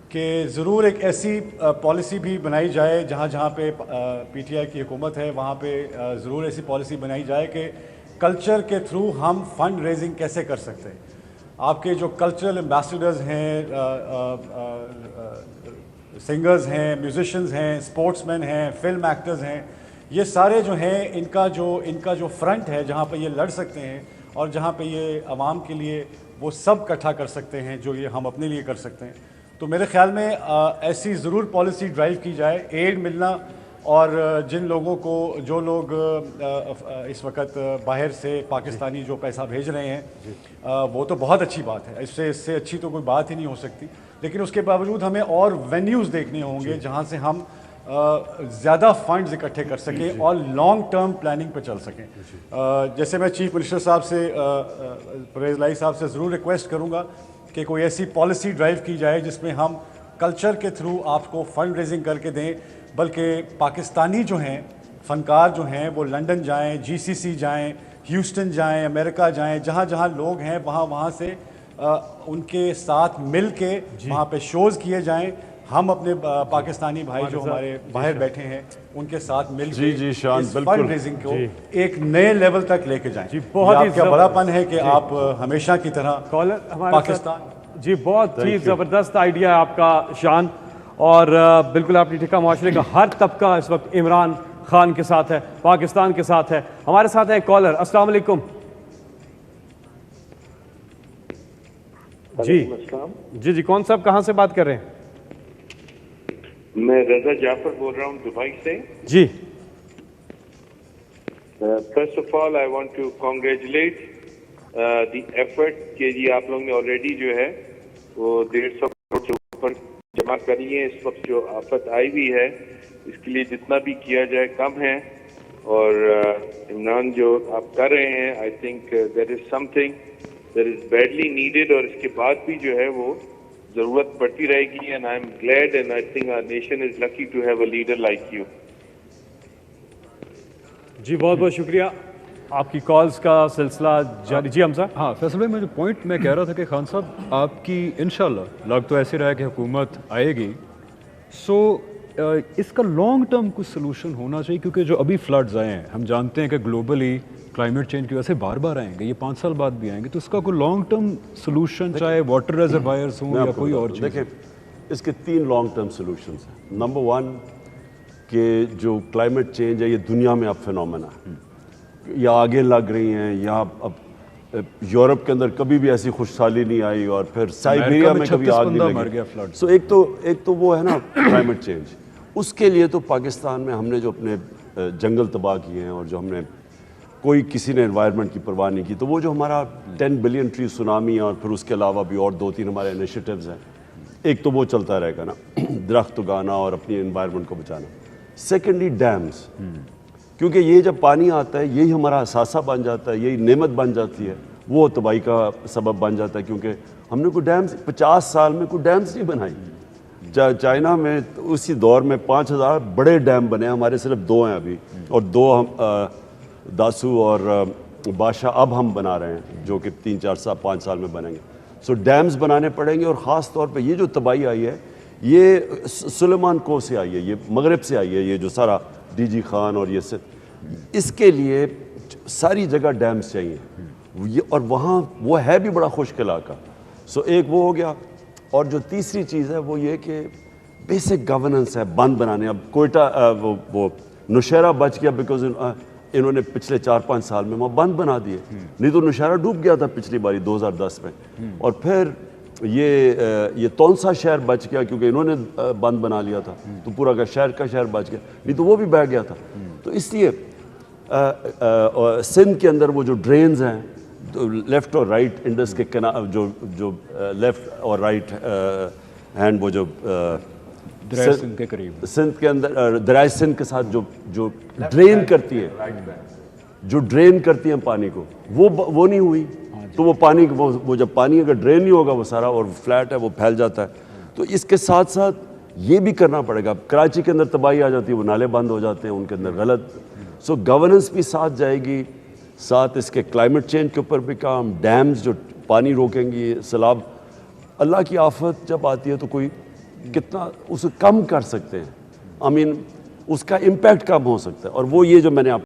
کہ ضرور ایک ایسی پالیسی بھی بنائی جائے, جہاں پہ پی ٹی آئی کی حکومت ہے وہاں پہ ضرور ایسی پالیسی بنائی جائے کہ کلچر کے تھرو ہم فنڈ ریزنگ کیسے کر سکتے ہیں. آپ کے جو کلچرل ایمبیسڈرز ہیں, سنگرز ہیں, میوزیشنز ہیں, اسپورٹس مین ہیں, فلم ایکٹرز ہیں, یہ سارے جو ہیں ان کا جو فرنٹ ہے جہاں پہ یہ لڑ سکتے ہیں اور جہاں پہ یہ عوام کے لیے وہ سب اکٹھا کر سکتے ہیں جو یہ ہم اپنے لیے کر سکتے ہیں. تو میرے خیال میں ایسی ضرور پالیسی ڈرائیو کی جائے. ایڈ ملنا اور جن لوگوں کو, جو لوگ اس وقت باہر سے پاکستانی جو پیسہ بھیج رہے ہیں وہ تو بہت اچھی بات ہے, اس سے اچھی تو کوئی بات ہی نہیں ہو سکتی, لیکن اس کے باوجود ہمیں اور وینیوز دیکھنے ہوں گے جہاں سے ہم زیادہ فنڈز اکٹھے کر سکیں اور لانگ ٹرم پلاننگ پہ چل سکیں. جیسے میں چیف منسٹر صاحب سے, پرویز الہی صاحب سے ضرور ریکویسٹ کروں گا کہ کوئی ایسی پالیسی ڈرائیو کی جائے جس میں ہم کلچر کے تھرو آپ کو فنڈ ریزنگ کر کے دیں، بلکہ پاکستانی جو ہیں فنکار جو ہیں وہ لنڈن جائیں، GCC جائیں، ہیوسٹن جائیں، امریکہ جائیں، جہاں جہاں لوگ ہیں وہاں سے ان کے ساتھ مل کے وہاں پہ شوز کیے جائیں. ہم اپنے پاکستانی بھائی جو ہمارے باہر بیٹھے ہیں ان کے ساتھ مل کے اس فنڈ ریزنگ کو ایک نئے لیول تک لے کے جائیں. بہت ہی کیا بڑا پن ہے کہ آپ ہمیشہ کی طرح پاکستان. جی بہت ہی زبردست آئیڈیا ہے آپ کا شان، اور بالکل آپ نے ٹھیکا، معاشرے کا ہر طبقہ اس وقت عمران خان کے ساتھ ہے، پاکستان کے ساتھ ہے. ہمارے ساتھ ہے کالر. السلام علیکم. جی کون صاحب کہاں سے بات کر رہے ہیں؟ میں رضا جعفر بول رہا ہوں دبئی سے. جی first of all I want to congratulate the effort کہ جی آپ لوگوں نے آلریڈی جو ہے وہ 150 کروڑ سے اوپر جمع کری ہے. اس وقت جو آفت آئی ہوئی ہے اس کے لیے جتنا بھی کیا جائے کم ہے، اور عمران جو آپ کر رہے ہیں I think that is some thing that is badly needed, اور اس کے بعد بھی جو ہے وہ ضرورت پڑتی رہے گی. And I am glad and I think our nation is lucky to have a leader like you. جی بہت بہت شکریہ. آپ کی کالز کا سلسلہ جاری. جی حمزہ. ہاں فیصل بھائی، میں جو پوائنٹ میں کہہ رہا تھا کہ خان صاحب آپ کی انشاءاللہ لگ تو ایسے رہا ہے کہ حکومت آئے گی، سو اس کا لانگ ٹرم کچھ سلوشن ہونا چاہیے، کیونکہ جو ابھی فلڈز آئے ہیں ہم جانتے ہیں کہ گلوبلی کلائمیٹ چینج کی وجہ سے بار بار آئیں گے، یہ 5 سال بعد بھی آئیں گے، تو اس کا کوئی لانگ ٹرم سلوشن چاہے واٹر ریزروائرز ہوں یا کوئی اور چیز. دیکھیں اس کے 3 لانگ ٹرم سلوشنز ہیں. نمبر 1 کہ جو کلائمیٹ چینج ہے یہ دنیا میں اب فینومینا ہے، یا آگے لگ رہی ہیں، یا اب یورپ کے اندر کبھی بھی ایسی خوشحالی نہیں آئی، اور پھر سائبیریا میں کبھی آگ نہیں لگی. سو ایک تو وہ ہے نا کلائمیٹ چینج. اس کے لیے تو پاکستان میں ہم نے جو اپنے جنگل تباہ کیے ہیں، اور جو ہم نے کسی نے انوائرمنٹ کی پرواہ نہیں کی، تو وہ جو ہمارا 10 بلین ٹری سونامی، اور پھر اس کے علاوہ بھی اور 2-3 ہمارے انیشیٹیوز ہیں، ایک تو وہ چلتا رہے گا نا، درخت اگانا اور اپنی انوائرمنٹ کو بچانا. سیکنڈلی ڈیمز، کیونکہ یہ جب پانی آتا ہے یہی ہمارا اثاثہ بن جاتا ہے، یہی نعمت بن جاتی ہے، وہ تباہی کا سبب بن جاتا ہے. کیونکہ ہم نے کوئی ڈیمز 50 سال میں کوئی ڈیمز نہیں بنائی. چائنا میں اسی دور میں 5000 بڑے ڈیم بنے، ہمارے صرف 2 ہیں ابھی، اور 2 ہم داسو اور بادشاہ اب ہم بنا رہے ہیں، جو کہ 3-4-5 سال میں بنیں گے. سو ڈیمز بنانے پڑیں گے. اور خاص طور پہ یہ جو تباہی آئی ہے یہ سلیمان کو سے آئی ہے، یہ مغرب سے آئی ہے، یہ جو سارا DG خان اور یہ اس کے لیے ساری جگہ ڈیمز چاہیے، اور وہاں وہ ہے بھی بڑا خشک علاقہ. سو ایک وہ ہو گیا. اور جو تیسری چیز ہے وہ یہ کہ بیسک گورننس ہے، بند بنانے. اب کوئٹہ وہ نوشہرہ بچ گیا بیکاز انہوں نے پچھلے 4-5 سال میں وہاں بند بنا دیے، نہیں تو نوشہرہ ڈوب گیا تھا پچھلی باری 2010 میں. اور پھر یہ تونسا شہر بچ گیا کیونکہ انہوں نے بند بنا لیا تھا، تو پورا کا شہر بچ گیا، نہیں تو وہ بھی بہہ گیا تھا. تو اس لیے سندھ کے اندر وہ جو ڈرینز ہیں لیفٹ اور رائٹ انڈس کے جو لیفٹ اور رائٹ ہینڈ، وہ جو سندھ کے قریب سندھ کے اندر دریائے سندھ کے ساتھ جو ڈرین کرتی ہیں پانی کو، وہ نہیں ہوئی. تو وہ پانی وہ جب پانی اگر ڈرین نہیں ہوگا وہ سارا، اور فلیٹ ہے وہ پھیل جاتا ہے. تو اس کے ساتھ ساتھ یہ بھی کرنا پڑے گا. کراچی کے اندر تباہی آ جاتی ہے، وہ نالے بند ہو جاتے ہیں ان کے اندر غلط. سو گورننس بھی ساتھ جائے گی، ساتھ اس کے کلائمیٹ چینج کے اوپر بھی کام، ڈیمز جو پانی روکیں گی، سیلاب. اللہ کی آفت جب آتی ہے تو کوئی کتنا اسے کم کر سکتے ہیں، اس کا امپیکٹ کم ہو سکتا ہے. اور وہ یہ جو میں نے آپ